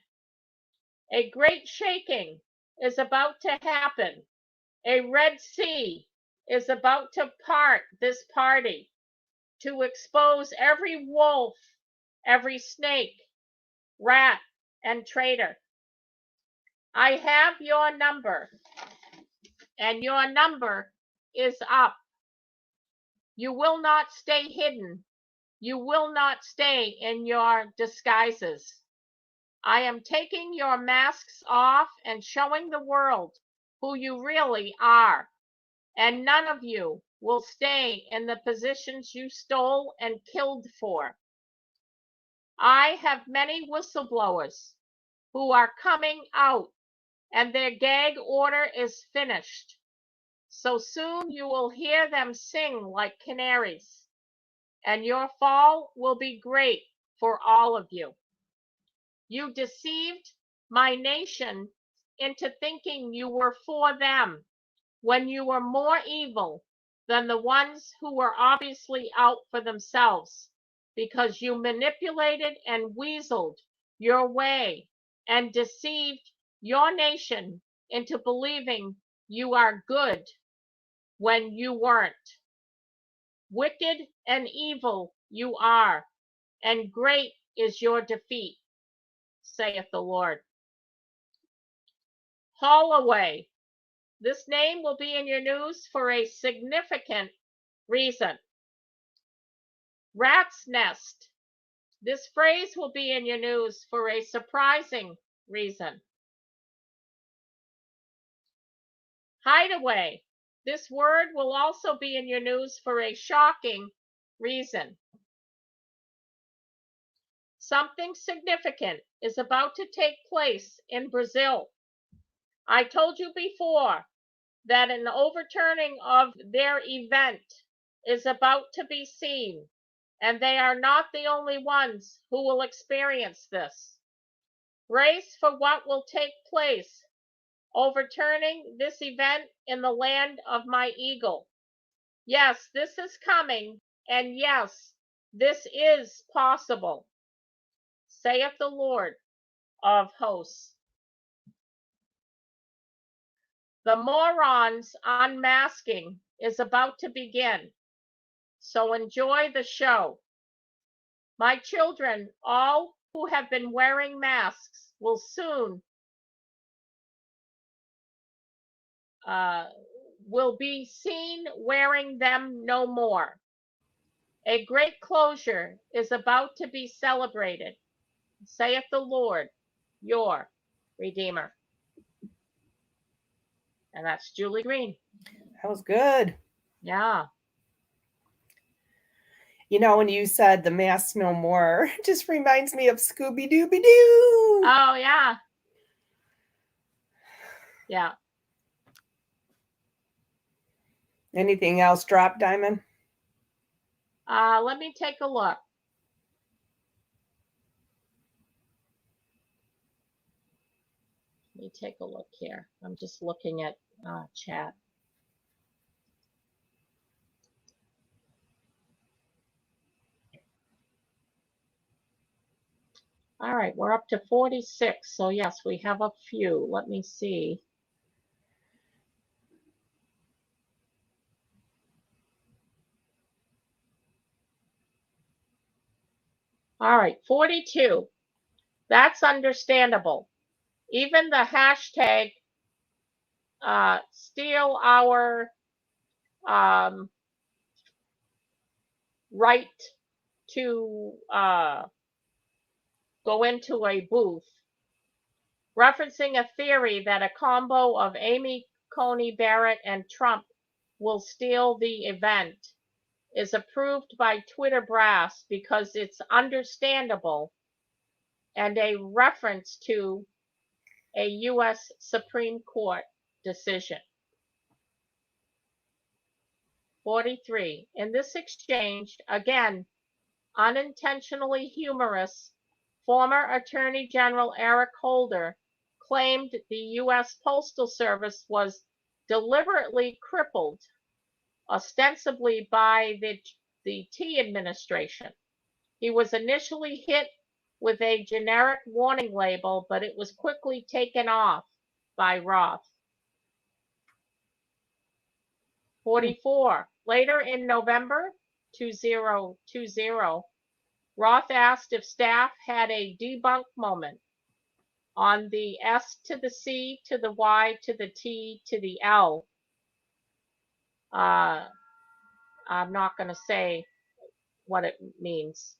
a great shaking is about to happen. A Red Sea is about to part this party to expose every wolf, every snake, rat, and traitor. I have your number, and your number is up. You will not stay hidden. You will not stay in your disguises. I am taking your masks off and showing the world who you really are. And none of you will stay in the positions you stole and killed for. I have many whistleblowers who are coming out, and their gag order is finished. So soon you will hear them sing like canaries, and your fall will be great for all of you. You deceived my nation into thinking you were for them when you were more evil than the ones who were obviously out for themselves, because you manipulated and weaseled your way and deceived your nation into believing you are good when you weren't. Wicked and evil you are, and great is your defeat, saith the Lord. Holloway. This name will be in your news for a significant reason. Rat's nest. This phrase will be in your news for a surprising reason. Hideaway. This word will also be in your news for a shocking reason. Something significant is about to take place in Brazil. I told you before that an overturning of their event is about to be seen, and they are not the only ones who will experience this. Brace for what will take place, overturning this event in the land of my eagle. Yes, this is coming, and yes, this is possible, saith the Lord of hosts. The morons unmasking is about to begin, so enjoy the show. My children, all who have been wearing masks, will soon will be seen wearing them no more. A great closure is about to be celebrated, saith the Lord, your Redeemer. And that's Julie Green. That was good. Yeah. You know, when you said the masks no more, it just reminds me of Scooby Dooby Doo. Oh, yeah. Yeah. Anything else drop, Diamond? Let me take a look. Let me take a look here. I'm just looking at chat. All right, we're up to 46. So yes, we have a few. Let me see. All right, 42. That's understandable. Even the hashtag steal our right to go into a booth, referencing a theory that a combo of Amy Coney Barrett and Trump will steal the event, is approved by Twitter brass because it's understandable and a reference to a U.S. Supreme Court decision. 43. In this exchange, again, unintentionally humorous, former Attorney General Eric Holder claimed the U.S. Postal Service was deliberately crippled, ostensibly by the T administration. He was initially hit with a generic warning label, but it was quickly taken off by Roth. 44. Later in November 2020, Roth asked if staff had a debunk moment on the S to the C to the Y to the T to the L. I'm not going to say what it means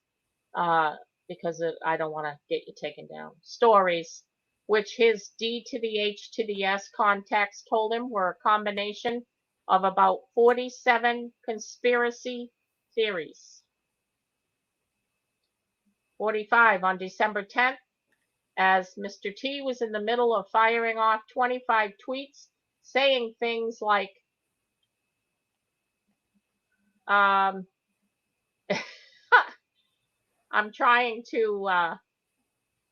because I don't want to get you taken down. Stories, which his D to the H to the S context told him were a combination of about 47 conspiracy theories. 45. On December 10th, as Mr. T was in the middle of firing off 25 tweets saying things like, I'm trying to,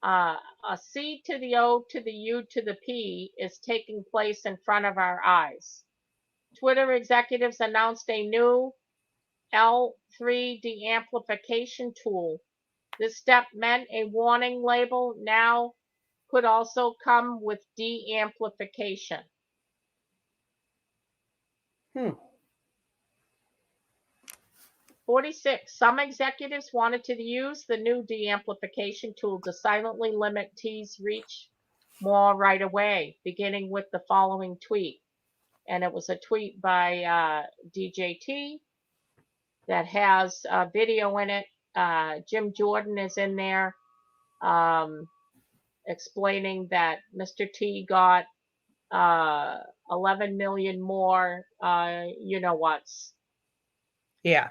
a C to the O to the U to the P is taking place in front of our eyes. Twitter executives announced a new L3 de-amplification tool. This step meant a warning label now could also come with de-amplification. 46. Some executives wanted to use the new de-amplification tool to silently limit T's reach more right away, beginning with the following tweet. And it was a tweet by DJT that has a video in it. Jim Jordan is in there explaining that Mr. T got 11 million more you-know-whats. Yeah.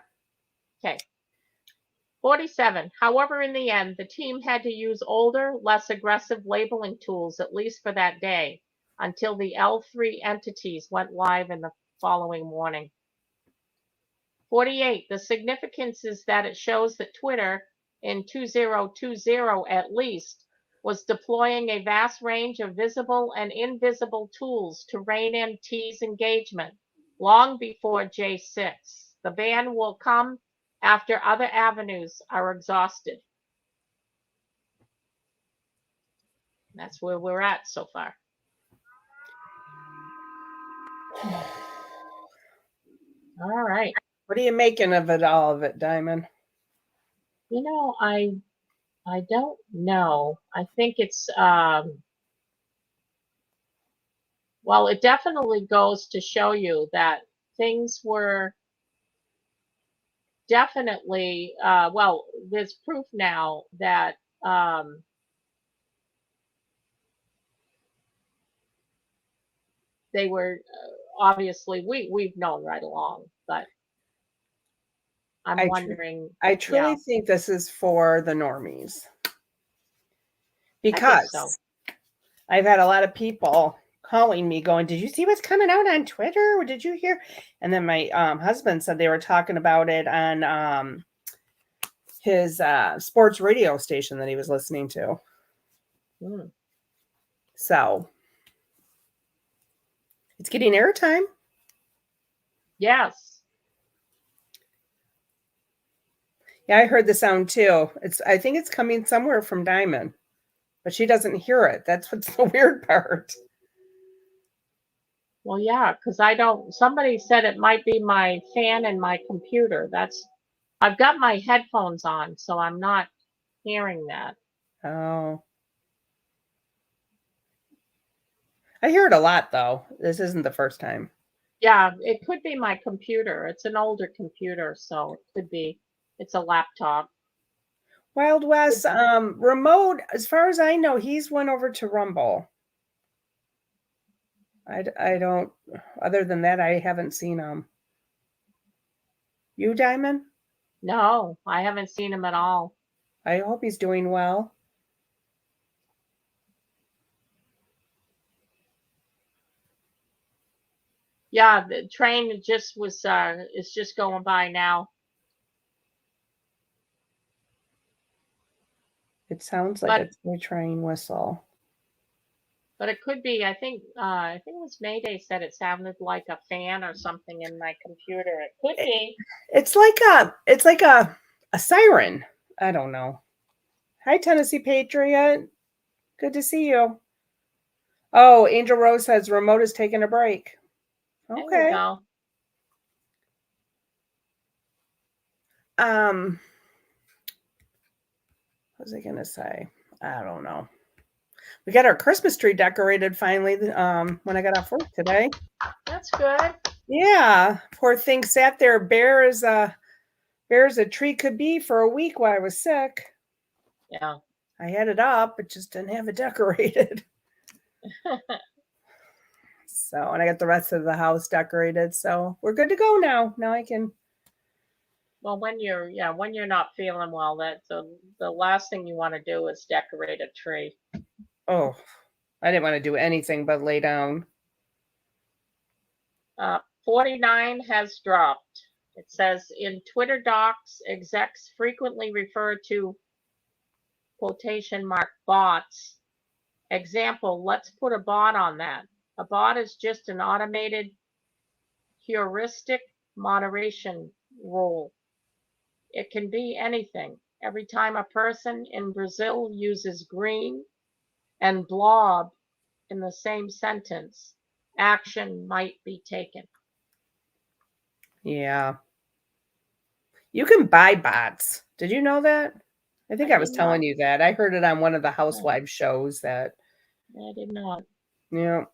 Okay. 47. However, in the end, the team had to use older, less aggressive labeling tools, at least for that day, until the L3 entities went live in the following morning. 48. The significance is that it shows that Twitter, in 2020 at least, was deploying a vast range of visible and invisible tools to rein in T's engagement long before J6. The ban will come after other avenues are exhausted. That's where we're at so far. All right. What are you making of it, all of it, Diamond? You know, I don't know. I think it's well, it definitely goes to show you that things were definitely well, there's proof now that they were obviously we've known right along, but I'm wondering. I truly think this is for the normies. Because so. I've had a lot of people calling me going, did you see what's coming out on Twitter? Or did you hear? And then my husband said they were talking about it on his sports radio station that he was listening to. So it's getting airtime. Yes. Yeah, I heard the sound too. I think it's coming somewhere from Diamond, but she doesn't hear it. That's what's the weird part. Well, yeah, because somebody said it might be my fan and my computer. I've got my headphones on, so I'm not hearing that. Oh. I hear it a lot, though. This isn't the first time. Yeah, it could be my computer. It's an older computer, so it could be. It's a laptop. Wild West, remote, as far as I know, he's went over to Rumble. I don't, other than that, I haven't seen him. You, Diamond? No, I haven't seen him at all. I hope he's doing well. Yeah, the train just was is just going by now. It sounds like a toy train whistle. But it could be, I think it was Mayday said it sounded like a fan or something in my computer. It could be. It's like a siren. I don't know. Hi, Tennessee Patriot. Good to see you. Oh, Angel Rose says remote is taking a break. There you Okay. go. What was I gonna say? I don't know. We got our Christmas tree decorated finally. When I got off work today. That's good. Yeah, poor thing sat there bare as a tree could be for a week while I was sick. Yeah. I had it up, but just didn't have it decorated. So, and I got the rest of the house decorated. So we're good to go now. Now I can. Well, when you're not feeling well, that's the last thing you want to do is decorate a tree. Oh, I didn't want to do anything but lay down. 49 has dropped. It says in Twitter docs, execs frequently refer to quotation mark bots. Example, let's put a bot on that. A bot is just an automated heuristic moderation rule. It can be anything. Every time a person in Brazil uses green and blob in the same sentence, action might be taken. Yeah. You can buy bots. Did you know that? I think I was telling you that. I heard it on one of the housewives shows that. I did not. Yeah.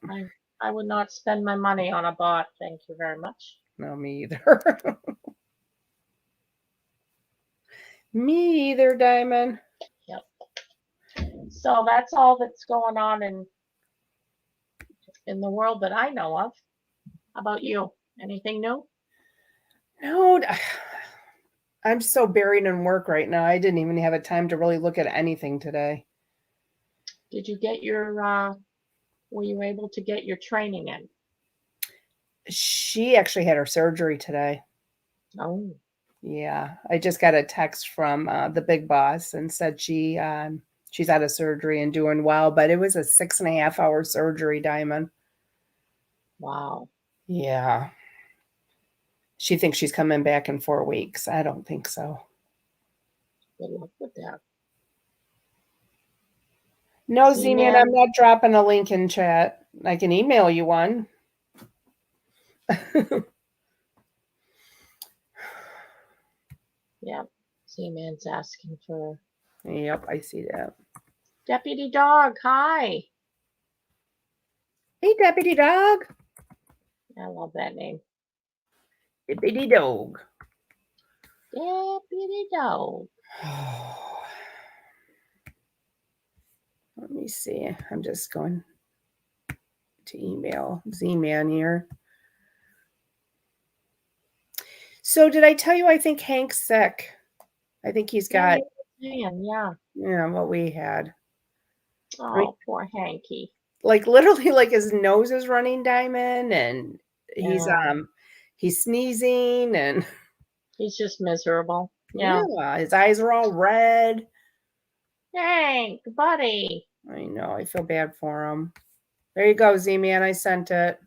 I would not spend my money on a bot. Thank you very much. No, me either. Me either, Diamond. Yep. So that's all that's going on in the world that I know of. How about you? Anything new? No, I'm so buried in work right now. I didn't even have a time to really look at anything today. Did you get your were you able to get your training in? She actually had her surgery today. Oh. Yeah, I just got a text from the big boss and said she's out of surgery and doing well, but it was a 6.5 hour surgery, Diamond. Wow. Yeah. She thinks she's coming back in 4 weeks. I don't think so. Good luck with that. No, Z-Man, I'm not dropping a link in chat. I can email you one. Yep. Z-Man's asking for. Yep, I see that. Deputy Dog, hi. Hey, Deputy Dog. I love that name. Deputy Dog. Deputy Dog. Let me see. I'm just going to email Z-Man here. So did I tell you I think Hank's sick? I think he's got what we had. Oh, poor Hanky. Like literally like his nose is running, Diamond, and he's sneezing and he's just miserable. Yeah, his eyes are all red. Hank, buddy. I know. I feel bad for him. There you go, Z-Man. I sent it.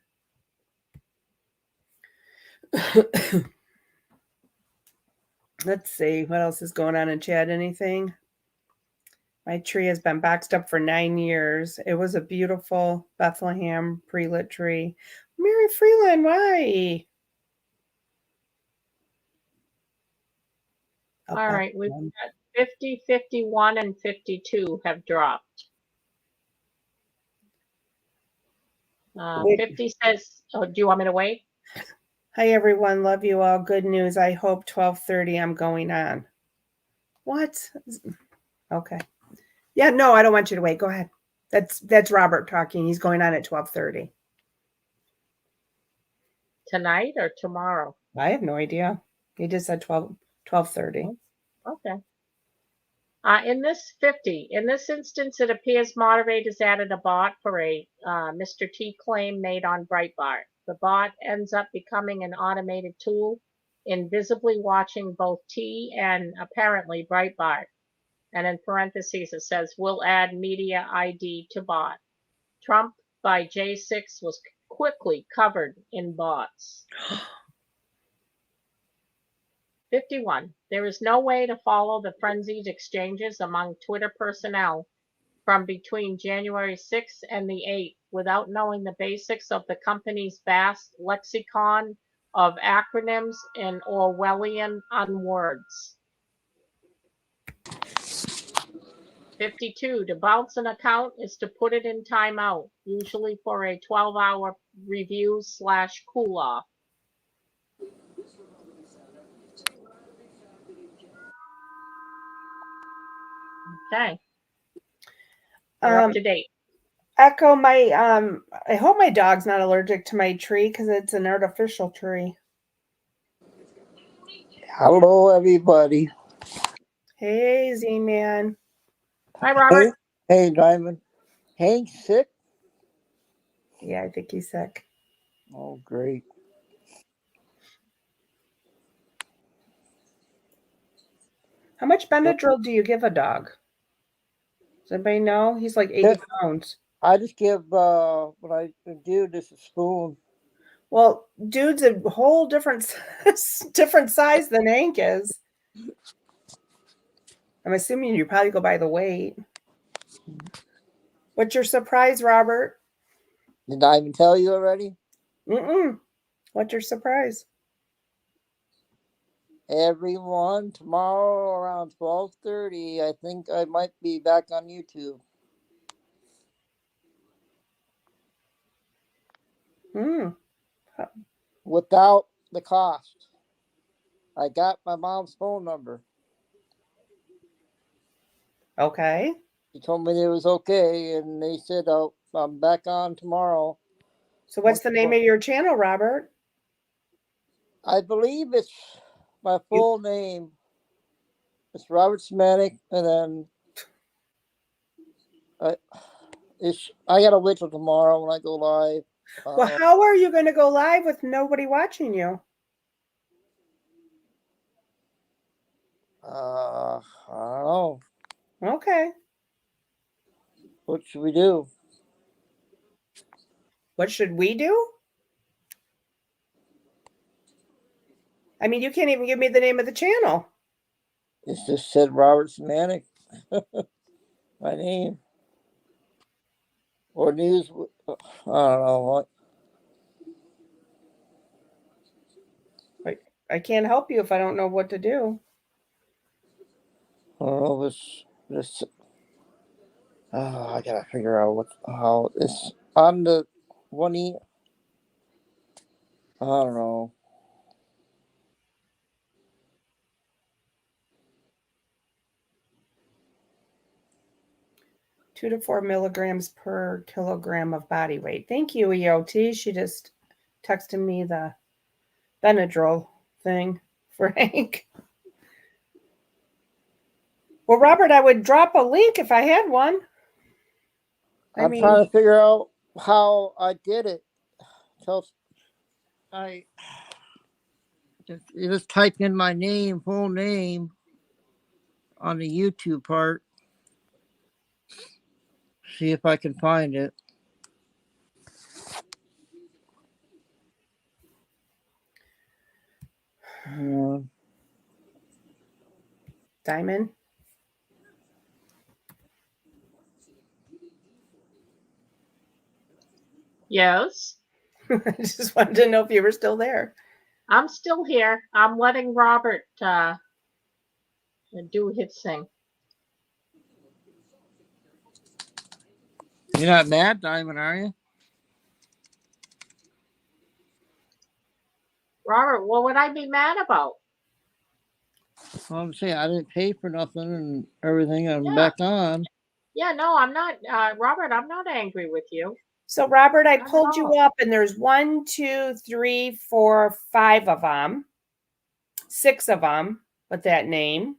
Let's see. What else is going on in chat? Anything? My tree has been boxed up for 9 years. It was a beautiful Bethlehem pre-lit tree. Mary Freeland, why? All right. We've got 50, 51, and 52 have dropped. 50 says, oh, do you want me to wait? Hi, everyone. Love you all. Good news. I hope 12:30 I'm going on. What? Okay. Yeah, no, I don't want you to wait. Go ahead. That's Robert talking. He's going on at 12:30. Tonight or tomorrow? I have no idea. He just said 12:30. Okay. In this instance, it appears moderators added a bot for a Mr. T claim made on Breitbart. The bot ends up becoming an automated tool, invisibly watching both T and apparently Breitbart. And in parentheses, it says, "We'll add media ID to bot." Trump by J6 was quickly covered in bots. 51. There is no way to follow the frenzied exchanges among Twitter personnel from between January 6th and the 8th without knowing the basics of the company's vast lexicon of acronyms and Orwellian unwords. 52. To bounce an account is to put it in timeout, usually for a 12-hour review/cool off. Okay. You're up to date. Echo, I hope my dog's not allergic to my tree because it's an artificial tree. Hello, everybody. Hey, Z-Man. Hi, Robert. Hey, Diamond. Hank sick? Yeah, I think he's sick. Oh, great. How much Benadryl do you give a dog? Does anybody know? He's like 80 pounds. I just give what I do just a spoon. Well, dude's a whole different size than Hank is. I'm assuming you probably go by the weight. What's your surprise, Robert? Did I even tell you already? What's your surprise? Everyone, tomorrow around 12:30, I think I might be back on YouTube. Without the cost. I got my mom's phone number. Okay. She told me it was okay, and they said, "Oh, I'm back on tomorrow." So what's the name of your channel, Robert? I believe it's my full name. It's Robert Semanik, and then I gotta wait till tomorrow when I go live. Well, how are you going to go live with nobody watching you? I don't know. Okay. What should we do? What should we do? I mean, you can't even give me the name of the channel. It just said Robert Semanik. My name. Or news. I don't know what. I can't help you if I don't know what to do. I don't know. This. I gotta figure out how it's on the one. I don't know. 2 to 4 milligrams per kilogram of body weight. Thank you, EOT. She just texted me the Benadryl thing for Hank. Well, Robert, I would drop a link if I had one. I'm trying to figure out how I did it. I just type in my name, full name, on the YouTube part. See if I can find it. Diamond. Yes. I just wanted to know if you were still there. I'm still here. I'm letting Robert do his thing. You're not mad, Diamond, are you? Robert, what would I be mad about? I'm saying I didn't pay for nothing and everything. I'm Yeah. back on. Yeah, no, I'm not, Robert, I'm not angry with you. So, Robert, I Not at pulled you all. up, and there's 1, 2, 3, 4, 5 of them, 6 of them with that name.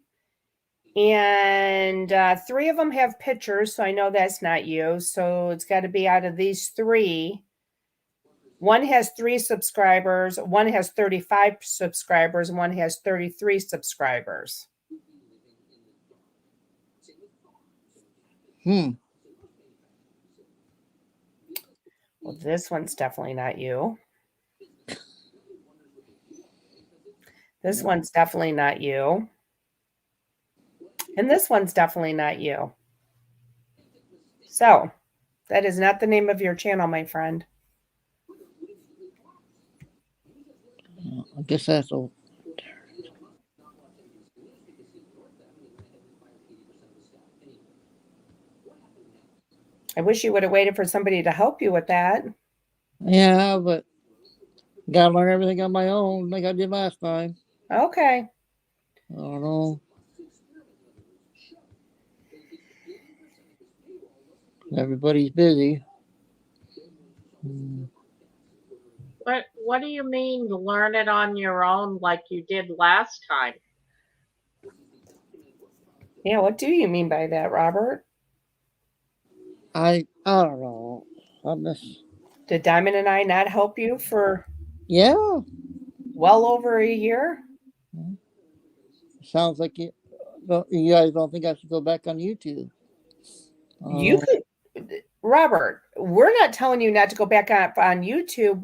And 3 of them have pictures, so I know that's not you. So it's got to be out of these 3. One has 3 subscribers, one has 35 subscribers, and one has 33 subscribers. Well, this one's definitely not you. This one's definitely not you. And this one's definitely not you. So, that is not the name of your channel, my friend. I guess that's a. I wish you would have waited for somebody to help you with that. Yeah, but gotta learn everything on my own, like I did last time. Okay. I don't know. Everybody's busy. What do you mean learn it on your own like you did last time? Yeah, what do you mean by that, Robert? I don't know. I'm just. Did Diamond and I not help you for Yeah. well over a year? Sounds like you guys don't think I should go back on YouTube. You could, Robert, we're not telling you not to go back up on YouTube.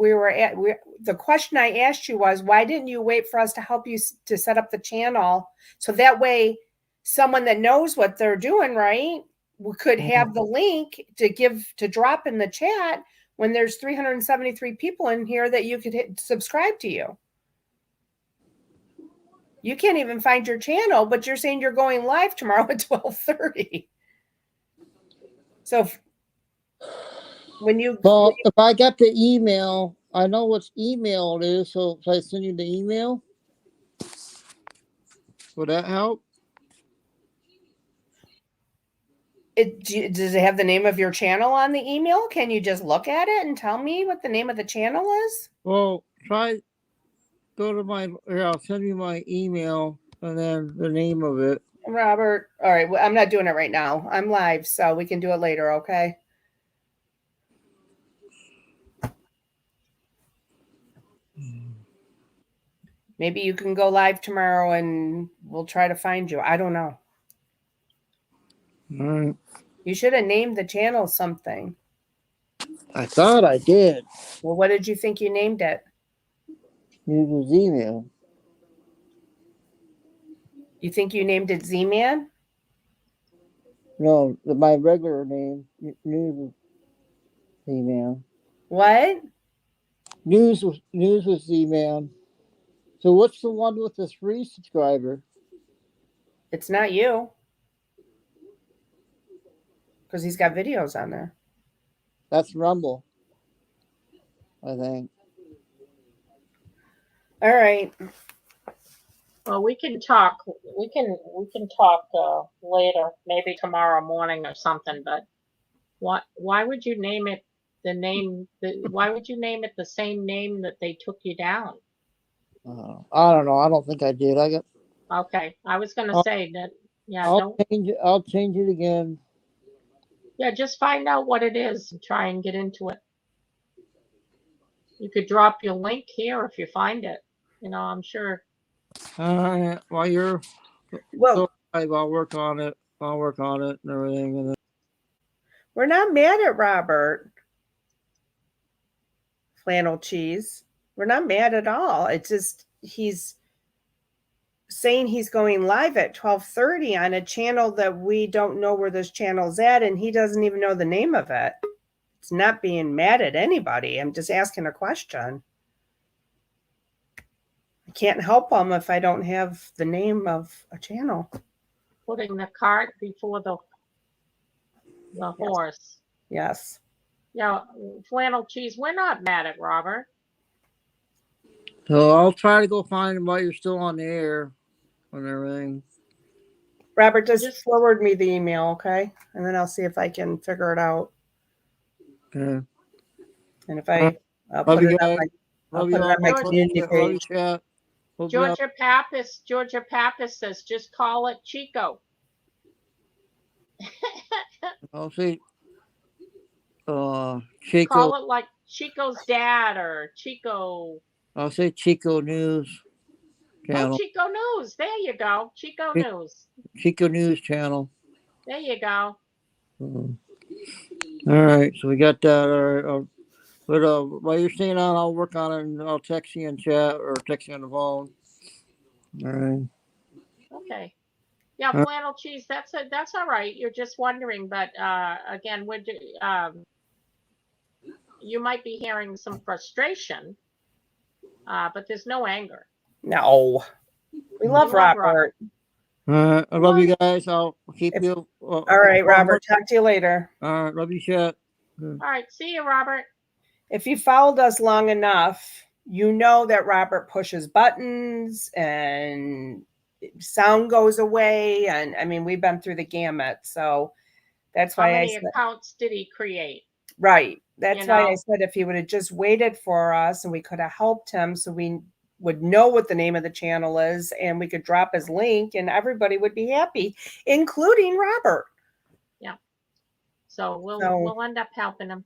The question I asked you was, why didn't you wait for us to help you to set up the channel? So that way someone that knows what they're doing, right, we could have the link to drop in the chat when there's 373 people in here that you could subscribe to you. You can't even find your channel, but you're saying you're going live tomorrow at 12:30. So Well, if I got the email, I know what email it is. So if I send you the email, would that help? Does it have the name of your channel on the email? Can you just look at it and tell me what the name of the channel is? Well, go to my. Here, I'll send you my email and then the name of it. Robert, all right, well, I'm not doing it right now. I'm live, so we can do it later, okay? Maybe you can go live tomorrow and we'll try to find you. I don't know. All right. You should have named the channel something. I thought I did. Well, what did you think you named it? Use his email. You think you named it Z-Man? No, my regular name. News email. What? News was email. So what's the one with the 3 subscriber? It's not you. Because he's got videos on there. That's Rumble, I think. All right. Well, we can talk. We can talk later, maybe tomorrow morning or something. But why would you name it why would you name it the same name that they took you down? I don't know. I don't think I did. Okay, I was going to I'll- say that. Yeah, I'll change it. I'll change it again. Yeah, just find out what it is and try and get into it. You could drop your link here if you find it. I'm sure. While you're I'll work on it. I'll work on it and everything. And We're not mad at Robert. Flannel cheese. We're not mad at all. It's just he's saying he's going live at 12:30 on a channel that we don't know where this channel's at, and he doesn't even know the name of it. It's not being mad at anybody. I'm just asking a question. I can't help him if I don't have the name of a channel. Putting the cart before the horse. Yes. Yeah, flannel cheese. We're not mad at Robert. So I'll try to go find him while you're still on the air and everything. Robert, just forward me the email, okay? And then I'll see if I can figure it out. Okay. And if Love I'll put you it guys. on Love my you all. community Love you, page. chat. Hope you have- Georgia Pappas says, just call it Chico. I'll see. Chico. Call it like Chico's dad or Chico. I'll say Chico News Channel. Oh, Chico News. There you go. Chico News. Chico News Channel. There you go. All right, so we got that. All right, but while you're staying on, I'll work on it and I'll text you in chat or text you on the phone. All right. Okay. Yeah, flannel cheese. That's all right. You're just wondering, but again, you might be hearing some frustration, but there's no anger. No. We love Robert. All right. I love you guys. I'll keep you. All right, Robert. Talk to you later. All right. Love you, chat. All right. See you, Robert. If you followed us long enough, you know that Robert pushes buttons and sound goes away. And I mean, we've been through the gamut. So that's why How many accounts did he create? Right. That's why I said if he would have just waited for us and we could have helped him so we would know what the name of the channel is and we could drop his link and everybody would be happy, including Robert. Yeah. So we'll end up helping him.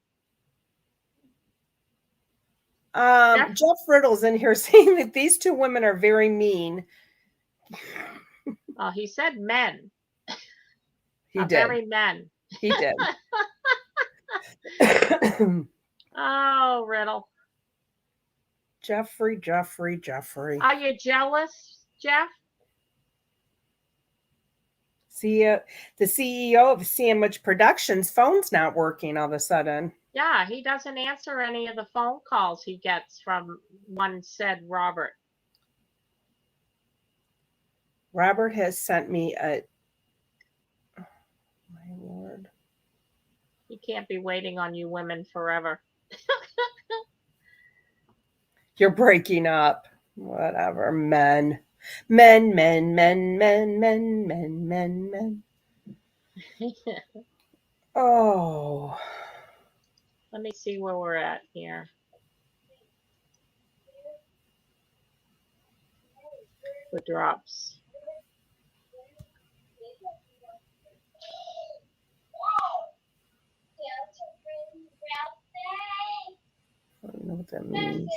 Jeff Riddle's in here saying that these two women are very mean. He said men. He did. Very men. He did. Oh, Riddle. Jeffrey. Are you jealous, Jeff? See, the CEO of Sandwich Productions' phone's not working all of a sudden. Yeah, he doesn't answer any of the phone calls he gets from one said Robert. Robert has sent me a... Oh, my Lord. He can't be waiting on you women forever. You're breaking up. Whatever. Men. Oh. Let me see where we're at here. The drops. I don't know what that means.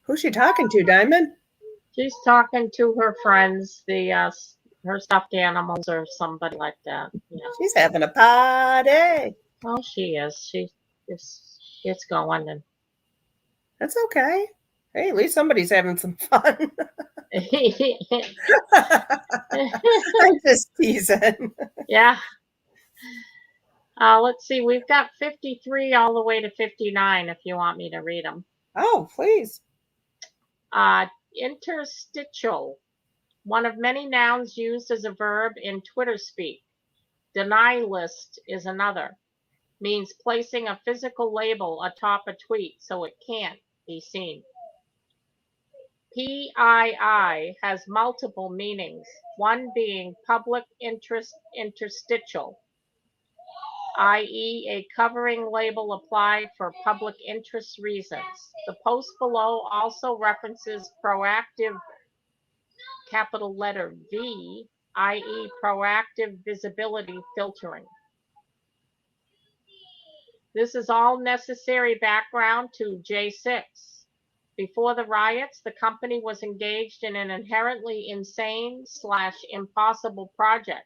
Who's she talking to, Diamond? She's talking to her friends, her stuffed animals or somebody like that. Yeah. She's having a party. Oh, she is. It's going and that's okay. Hey, at least somebody's having some fun. I'm just teasing. Yeah. Let's see. We've got 53 all the way to 59 if you want me to read them. Oh, please. Interstitial. One of many nouns used as a verb in Twitter speak. Denialist is another. Means placing a physical label atop a tweet so it can't be seen. PII has multiple meanings, one being public interest interstitial, i.e. a covering label applied for public interest reasons. The post below also references proactive capital letter V, i.e. proactive visibility filtering. This is all necessary background to J6. Before the riots, the company was engaged in an inherently insane/impossible project,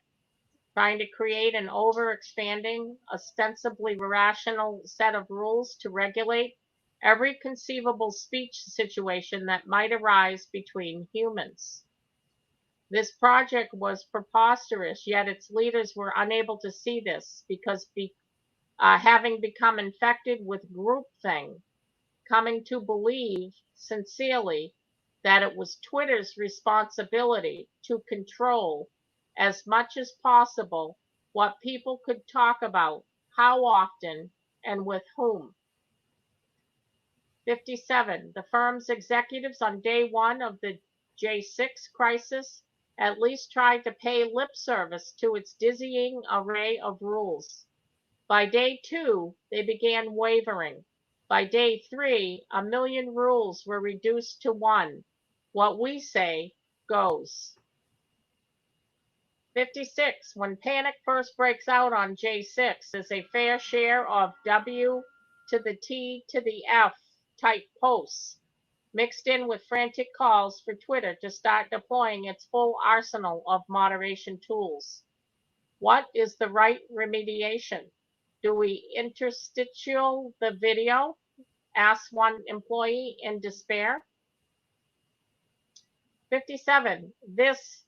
trying to create an over-expanding, ostensibly rational set of rules to regulate every conceivable speech situation that might arise between humans. This project was preposterous, yet its leaders were unable to see this because having become infected with groupthink, coming to believe sincerely that it was Twitter's responsibility to control as much as possible what people could talk about, how often, and with whom. 57. The firm's executives on day one of the J6 crisis at least tried to pay lip service to its dizzying array of rules. By day 2, they began wavering. By day 3, 1,000,000 rules were reduced to 1. What we say goes. 56. When panic first breaks out on J6, is a fair share of W to the T to the F type posts, mixed in with frantic calls for Twitter to start deploying its full arsenal of moderation tools. What is the right remediation? Do we interstitial the video? Asks one employee in despair. 57. This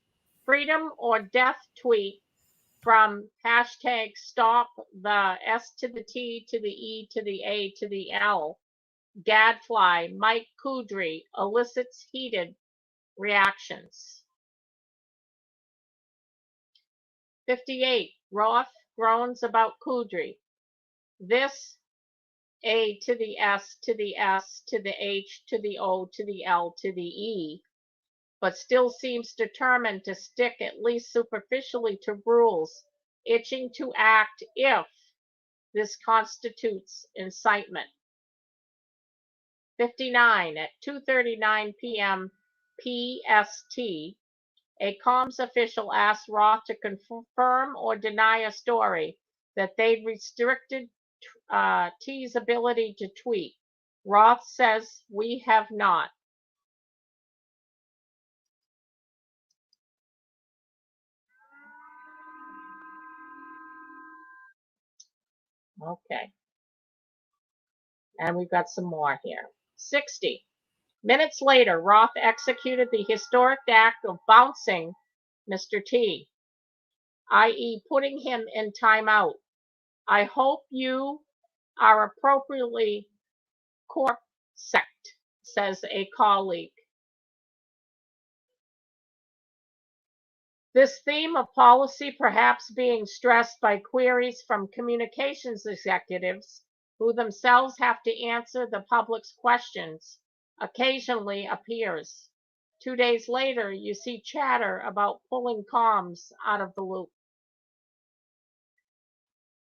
freedom or death tweet from hashtag stop the S to the T to the E to the A to the L, gadfly Mike Kudry elicits heated reactions. 58. Roth groans about Kudry. This A to the S to the S to the H to the O to the L to the E, but still seems determined to stick at least superficially to rules, itching to act if this constitutes incitement. 59. At 2:39 p.m. PST, a comms official asked Roth to confirm or deny a story that they'd restricted T's ability to tweet. Roth says, "We have not." Okay. And we've got some more here. 60. Minutes later, Roth executed the historic act of bouncing Mr. T, i.e., putting him in timeout. I hope you are appropriately corsect, says a colleague. This theme of policy perhaps being stressed by queries from communications executives who themselves have to answer the public's questions occasionally appears. 2 days later, you see chatter about pulling comms out of the loop.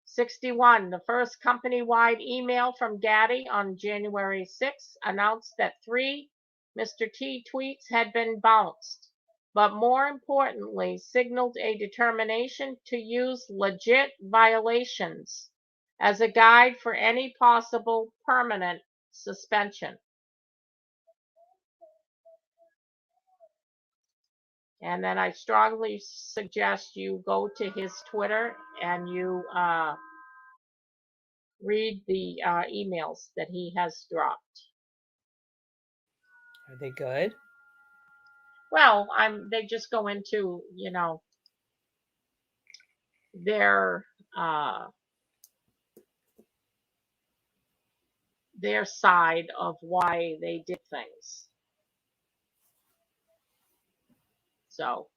61. The first company-wide email from Gaddy on January 6 announced that 3 Mr. T tweets had been bounced, but more importantly, signaled a determination to use legit violations as a guide for any possible permanent suspension. And then I strongly suggest you go to his Twitter and you read the emails that he has dropped. Are they good? Well, they just go into, their side of why they did things. So.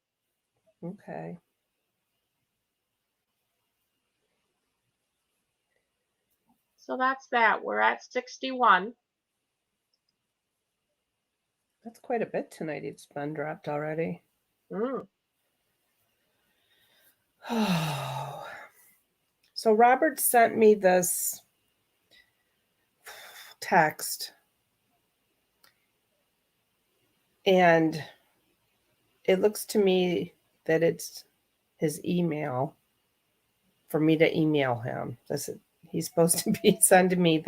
Okay. So that's that. We're at 61. That's quite a bit tonight. It's been dropped already. Oh. So Robert sent me this text, and it looks to me that it's his email for me to email him. He's supposed to be sending me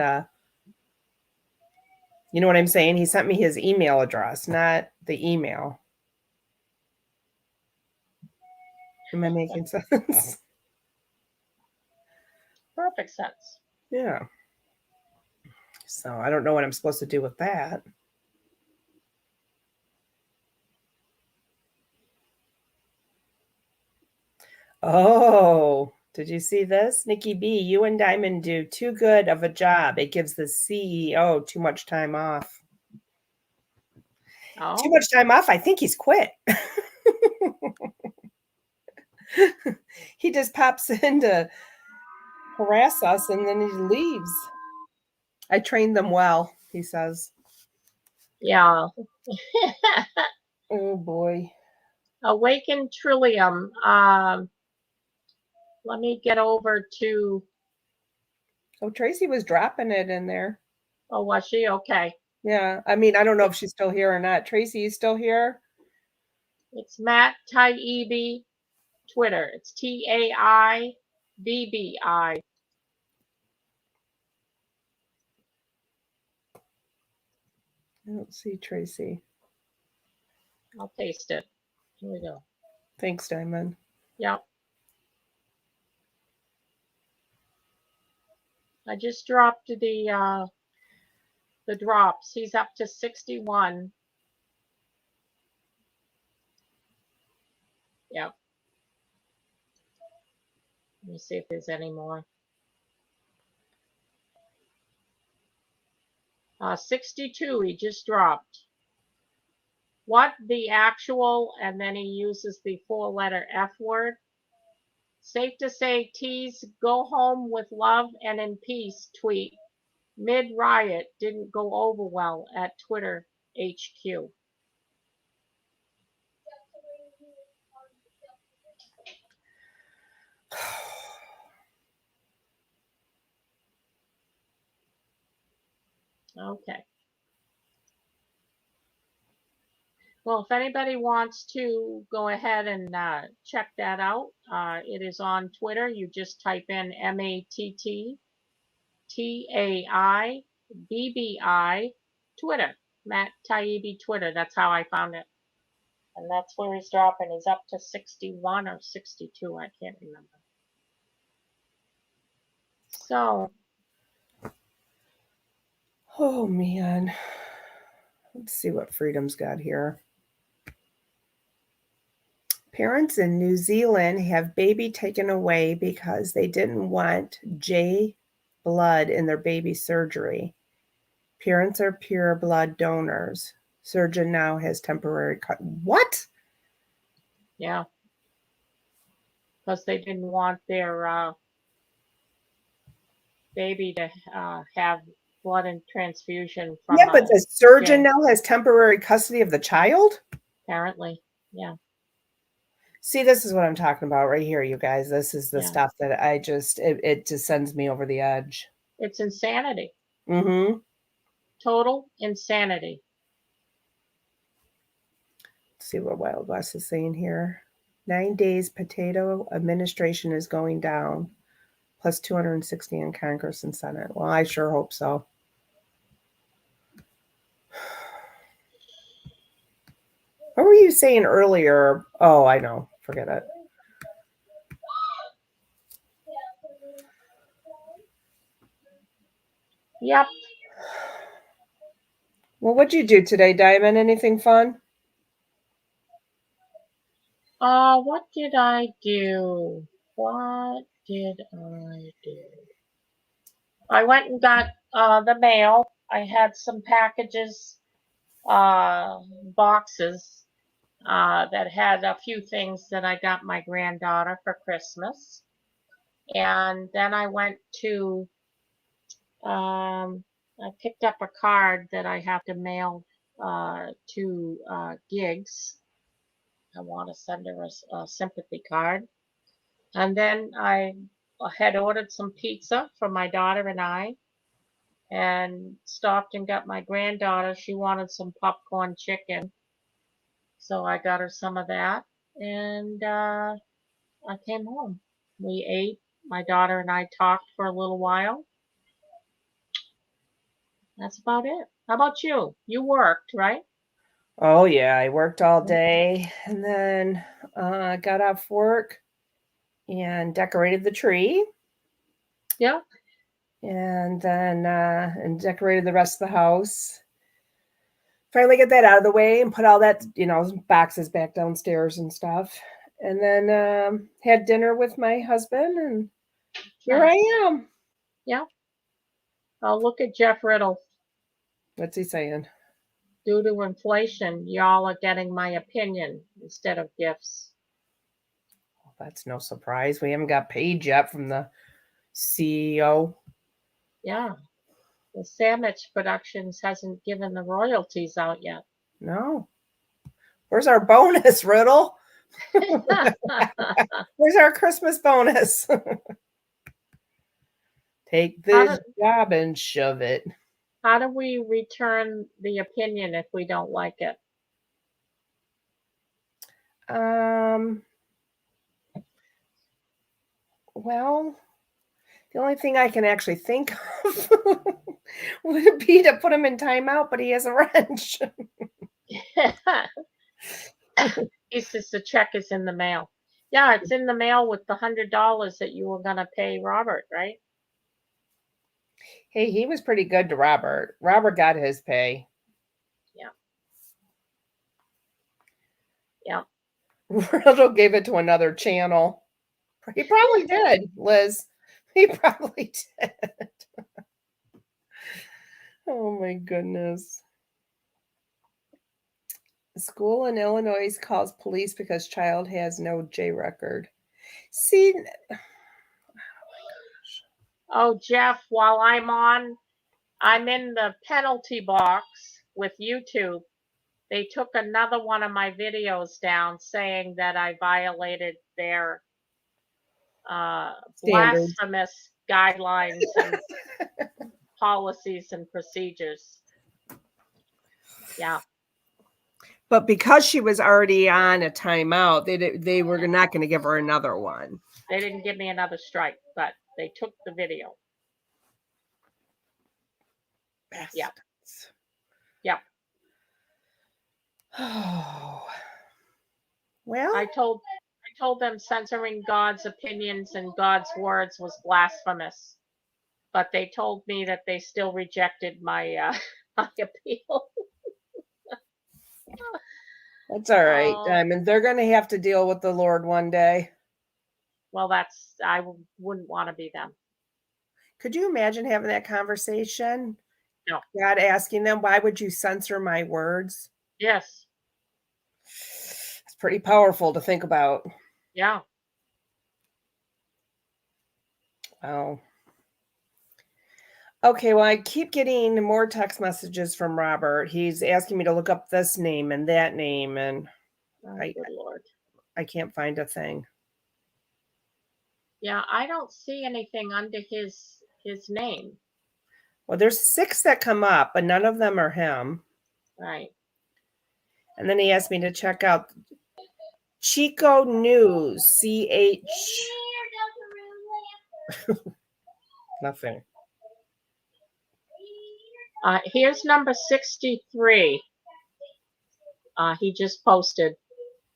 you know what I'm saying? He sent me his email address, not the email. Am I making sense? Perfect sense. Yeah. So I don't know what I'm supposed to do with that. Oh, did you see this? Nikki B, you and Diamond do too good of a job. It gives the CEO too much time off. Oh. Too much time off? I think he's quit. He just pops in to harass us and then he leaves. I trained them well. he says. Yeah. Oh boy. Awakened Trillium. Let me get over to. Oh, Tracy was dropping it in there. Oh, was she? Okay. Yeah. I mean, I don't know if she's still here or not. Tracy, you still here? It's Matt Taibbi Twitter. It's TAIBBI. I don't see Tracy. I'll paste it. Here we go. Thanks, Diamond. Yep. I just dropped the drops. He's up to 61. Yep. Let me see if there's any more. 62, he just dropped. What the actual, and then he uses the 4-letter F word. Safe to say, tease, go home with love and in peace tweet. Mid-riot didn't go over well at Twitter HQ. Okay. Well, if anybody wants to go ahead and check that out, it is on Twitter. You just type in MATTTAIBBI Twitter. Matt Taibbi Twitter. That's how I found it. And that's where he's dropping. He's up to 61 or 62. I can't remember. So. Oh, man. Let's see what Freedom's got here. Parents in New Zealand have baby taken away because they didn't want J blood in their baby surgery. Parents are pure blood donors. Surgeon now has temporary cut. What? Yeah. Because they didn't want their baby to have blood and transfusion from. Yeah, but the surgeon now has temporary custody of the child? Apparently, yeah. See, this is what I'm talking about right here, you guys. This is the stuff that it just sends me over the edge. It's insanity. Mm-hmm. Total insanity. Let's see what Wild West is saying here. 9 days potato administration is going down, plus 260 in Congress and Senate. Well, I sure hope so. What were you saying earlier? Oh, I know. Forget it. Yep. Well, what'd you do today, Diamond? Anything fun? What did I do? What did I do? I went and got the mail. I had some packages, boxes that had a few things that I got my granddaughter for Christmas. And then I went to, I picked up a card that I have to mail to Gigs. I want to send her a sympathy card. And then I had ordered some pizza for my daughter and I, and stopped and got my granddaughter. She wanted some popcorn chicken. So I got her some of that. And I came home. We ate. My daughter and I talked for a little while. That's about it. How about you? You worked, right? Oh, yeah. I worked all day and then got off work and decorated the tree. Yeah. And then and decorated the rest of the house. Finally get that out of the way and put all that, boxes back downstairs and stuff. And then had dinner with my husband, and here I am. Yeah. Oh, look at Jeff Riddle. What's he saying? Due to inflation, y'all are getting my opinion instead of gifts. Well, that's no surprise. We haven't got paid yet from the CEO. Yeah. The Sandwich Productions hasn't given the royalties out yet. No. Where's our bonus, Riddle? Where's our Christmas bonus? Take this job and shove it. How do we return the opinion if we don't like it? Well, the only thing I can actually think of would be to put him in timeout, but he has a wrench. He says the check is in the mail. Yeah, it's in the mail with the $100 that you were going to pay Robert, right? Hey, he was pretty good to Robert. Robert got his pay. Yeah. Yeah. Riddle gave it to another channel. He probably did, Liz. He probably did. Oh my goodness. School in Illinois calls police because child has no J record. See, oh, Jeff, while I'm in the penalty box with YouTube. They took another one of my videos down saying that I violated their blasphemous guidelines and policies and procedures. Yeah. But because she was already on a timeout, they were not going to give her another one. They didn't give me another strike, but they took the video. Bastards. Yeah. Yeah. Oh. Well, I told them censoring God's opinions and God's words was blasphemous. But they told me that they still rejected my my appeal. that's all right, Diamond. They're going to have to deal with the Lord one day. Well, I wouldn't want to be them. Could you imagine having that conversation? No. God asking them, why would you censor my words? Yes. It's pretty powerful to think about. Yeah. Oh. Okay, well, I keep getting more text messages from Robert. He's asking me to look up this name and that name, and Good Lord. I can't find a thing. Yeah, I don't see anything under his name. Well, there's 6 that come up, but none of them are him. Right. And then he asked me to check out Chico News, CH. Nothing. Here's number 63. He just posted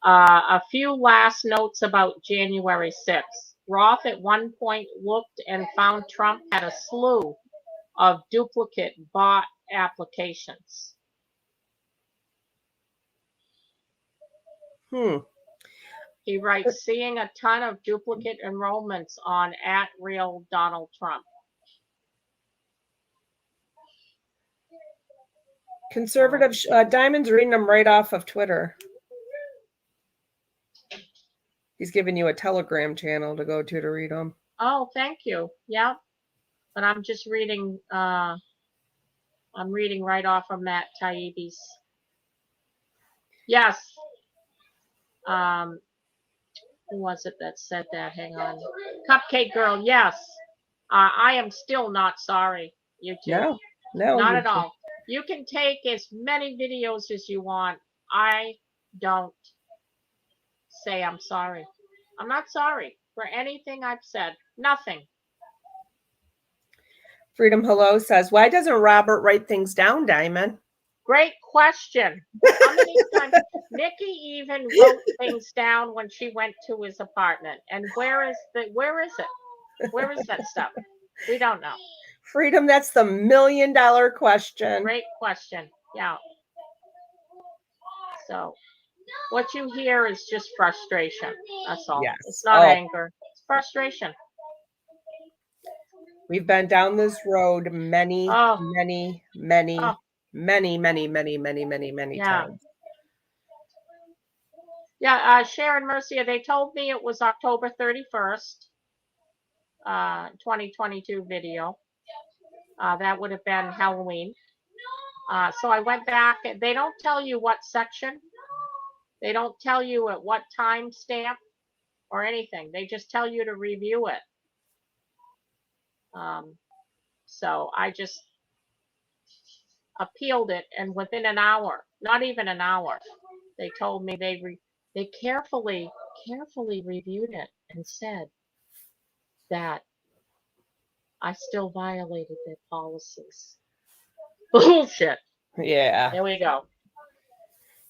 a few last notes about January 6th. Roth at one point looked and found Trump had a slew of duplicate bot applications. He writes, seeing a ton of duplicate enrollments on @real Donald Trump. Conservative Diamond's reading them right off of Twitter. He's giving you a Telegram channel to go to read them. Oh, thank you. Yeah, but I'm just reading. I'm reading right off of Matt Taibbi's. Yes. Who was it that said that? Hang on. Cupcake Girl. Yes. I am still not sorry. YouTube. No, not at all. You can take as many videos as you want. I don't say I'm sorry. I'm not sorry for anything I've said. Nothing. Freedom Hello says, why doesn't Robert write things down, Diamond? Great question. How many times? Nikki even wrote things down when she went to his apartment. And where is it? Where is that stuff? We don't know. Freedom, that's the $1 million question. Great question. Yeah. So what you hear is just frustration. That's all. Yes. It's not anger. It's frustration. We've been down this road many times. Yeah, Sharon Mercia, they told me it was October 31st, 2022 video. That would have been Halloween. So I went back. They don't tell you what section. They don't tell you at what time stamp or anything. They just tell you to review it. So I just appealed it, and within an hour, not even an hour, they told me they carefully reviewed it and said that I still violated their policies. Bullshit. Yeah. There we go.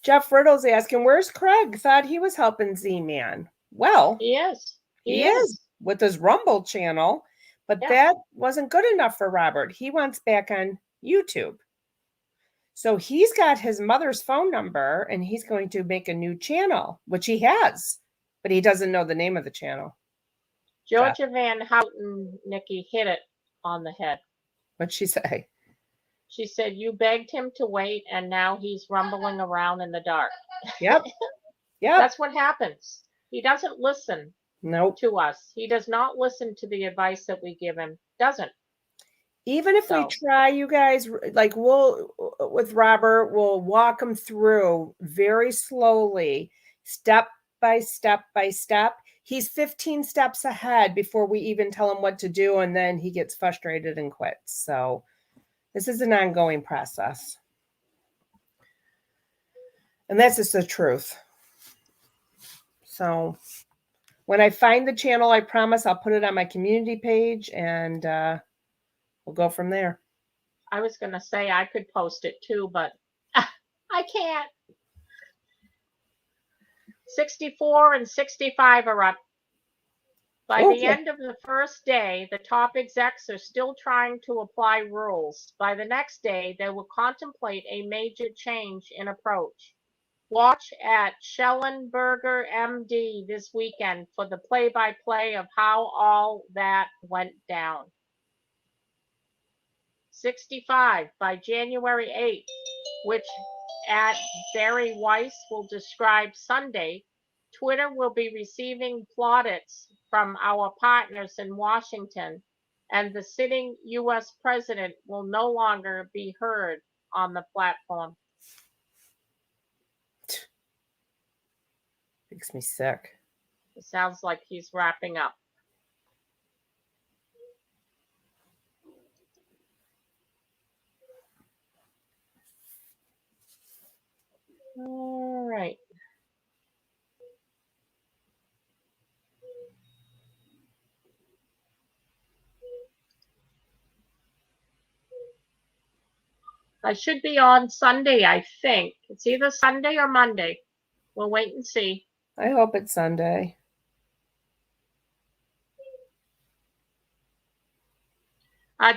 Jeff Riddle's asking, where's Craig? Thought he was helping Z-Man. Well, He is. he is with his Rumble channel, but that wasn't good enough for Robert. He wants back on YouTube. So he's got his mother's phone number and he's going to make a new channel, which he has, but he doesn't know the name of the channel. Georgia Van Houten, Nikki, hit it on the head. What'd she say? She said, you begged him to wait, and now he's rumbling around in the dark. Yep. Yep. That's what happens. He doesn't listen to us. He does not listen to the advice that we give him. Doesn't. Even if we try, you guys, like with Robert, we'll walk him through very slowly, step by step by step. He's 15 steps ahead before we even tell him what to do, and then he gets frustrated and quits. So this is an ongoing process. And that's just the truth. So when I find the channel, I promise I'll put it on my community page, and we'll go from there. I was going to say I could post it too, but I can't. 64 and 65 are up. By the end of the first day, the top execs are still trying to apply rules. By the next day, they will contemplate a major change in approach. Watch at Schellenberger MD this weekend for the play-by-play of how all that went down. 65 by January 8th, which at Barry Weiss will describe Sunday, Twitter will be receiving plaudits from our partners in Washington, and the sitting U.S. president will no longer be heard on the platform. Makes me sick. It sounds like he's wrapping up. All right. I should be on Sunday, I think. It's either Sunday or Monday. We'll wait and see. I hope it's Sunday.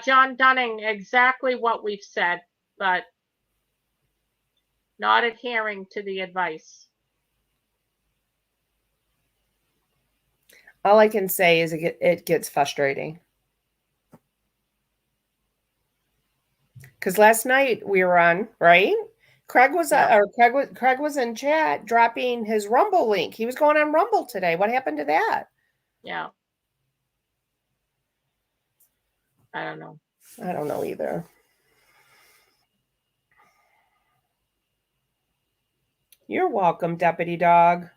John Dunning, exactly what we've said, but not adhering to the advice. All I can say is it gets frustrating. Because last night we were on, right? Craig was in chat dropping his Rumble link. He was going on Rumble today. What happened to that? Yeah. I don't know. I don't know either. You're welcome, Deputy Dog.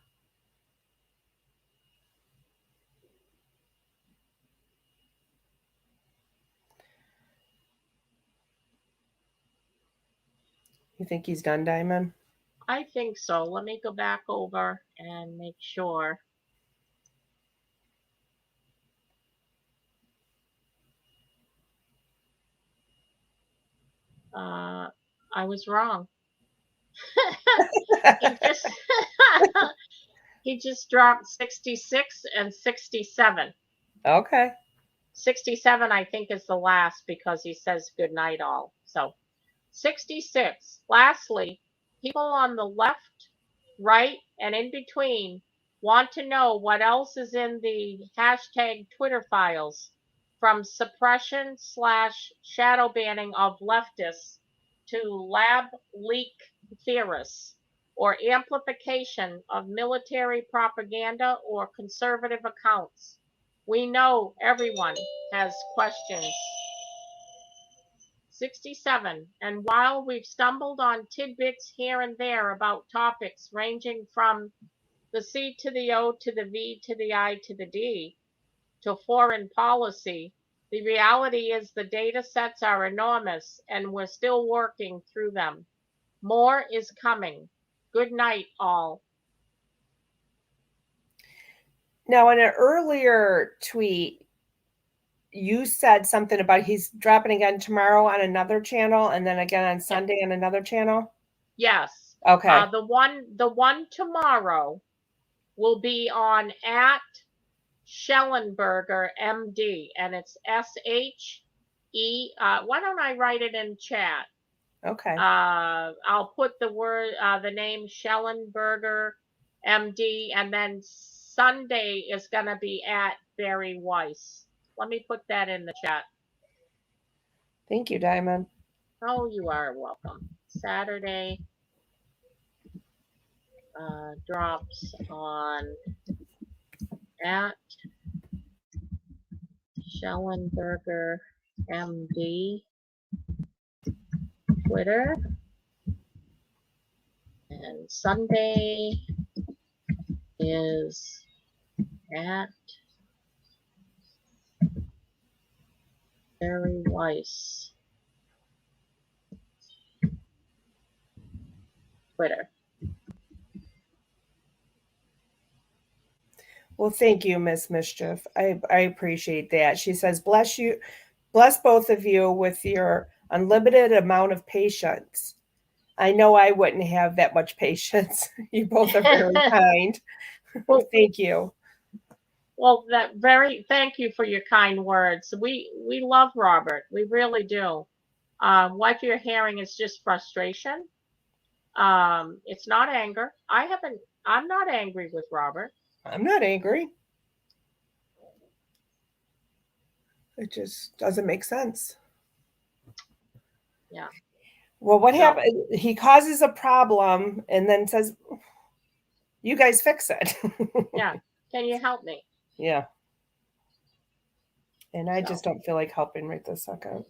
You think he's done, Diamond? I think so. Let me go back over and make sure. I was wrong. He just dropped 66 and 67. Okay. 67, I think, is the last because he says good night all. So 66. Lastly, people on the left, right, and in between want to know what else is in the hashtag Twitter files, from suppression / shadow banning of leftists to lab leak theorists, or amplification of military propaganda or conservative accounts. We know everyone has questions. 67. And while we've stumbled on tidbits here and there about topics ranging from the C to the O to the V to the I to the D to foreign policy, the reality is the data sets are enormous and we're still working through them. More is coming. Good night, all. Now, in an earlier tweet, you said something about he's dropping again tomorrow on another channel and then again on Sunday on another channel. Yes. Okay. The one tomorrow will be on at Schellenberger MD, and it's SHE. Why don't I write it in chat? Okay. I'll put the name Schellenberger MD, and then Sunday is going to be at Barry Weiss. Let me put that in the chat. Thank you, Diamond. Oh, you are welcome. Saturday drops on at Schellenberger MD Twitter. And Sunday is at Barry Weiss Twitter. Well, thank you, Miss Mischief. I appreciate that. She says, bless you, bless both of you with your unlimited amount of patience. I know I wouldn't have that much patience. You both are very kind. Well, thank you. Well, thank you for your kind words. We love Robert. We really do. What you're hearing is just frustration. It's not anger. I'm not angry with Robert. I'm not angry. It just doesn't make sense. Yeah. Well, what happened? He causes a problem and then says, you guys fix it. Yeah. Can you help me? Yeah. And I just don't feel like helping right this second.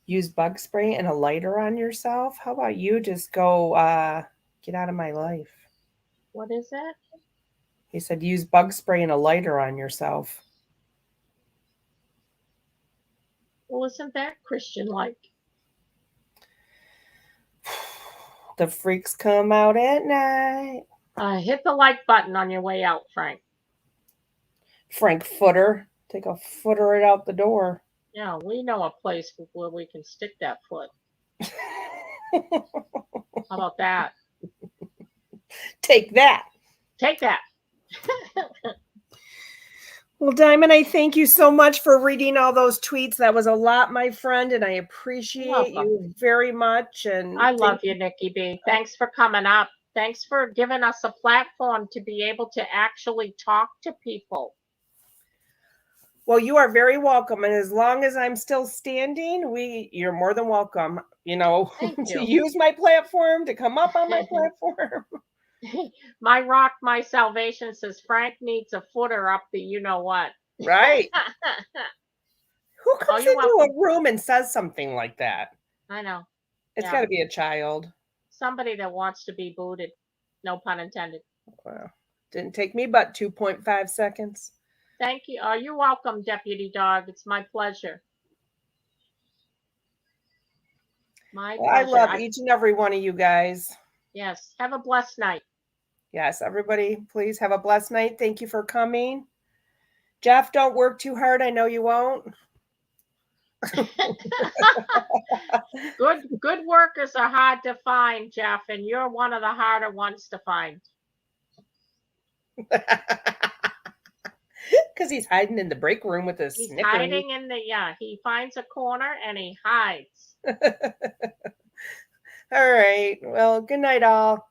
Use bug spray and a lighter on yourself? How about you just go get out of my life? What is it? He said use bug spray and a lighter on yourself. Well, isn't that Christian-like? The freaks come out at night. Hit the like button on your way out, Frank. Frank Footer. Take a footer right out the door. Yeah, we know a place where we can stick that foot. How about that? Take that. Take that. Well, Diamond, I thank you so much for reading all those tweets. That was a lot, my friend, and I appreciate you very much. And I love you, Nikki B. Thanks for coming up. Thanks for giving us a platform to be able to actually talk to people. Well, you are very welcome. And as long as I'm still standing, you're more than welcome, to use my platform, to come up on my platform. My rock, my salvation says Frank needs a footer up the you-know-what. Right. Who comes into a room and says something like that? I know. It's got to be a child. Somebody that wants to be booted. No pun intended. Wow. Didn't take me but 2.5 seconds. Thank you. You're welcome, Deputy Dog. It's my pleasure. My pleasure. I love each and every one of you guys. Yes. Have a blessed night. Yes, everybody, please have a blessed night. Thank you for coming. Jeff, don't work too hard. I know you won't. Good workers are hard to find, Jeff, and you're one of the harder ones to find. Because he's hiding in the break room with his He's hiding in he finds a corner and he hides. All right. Well, good night, all.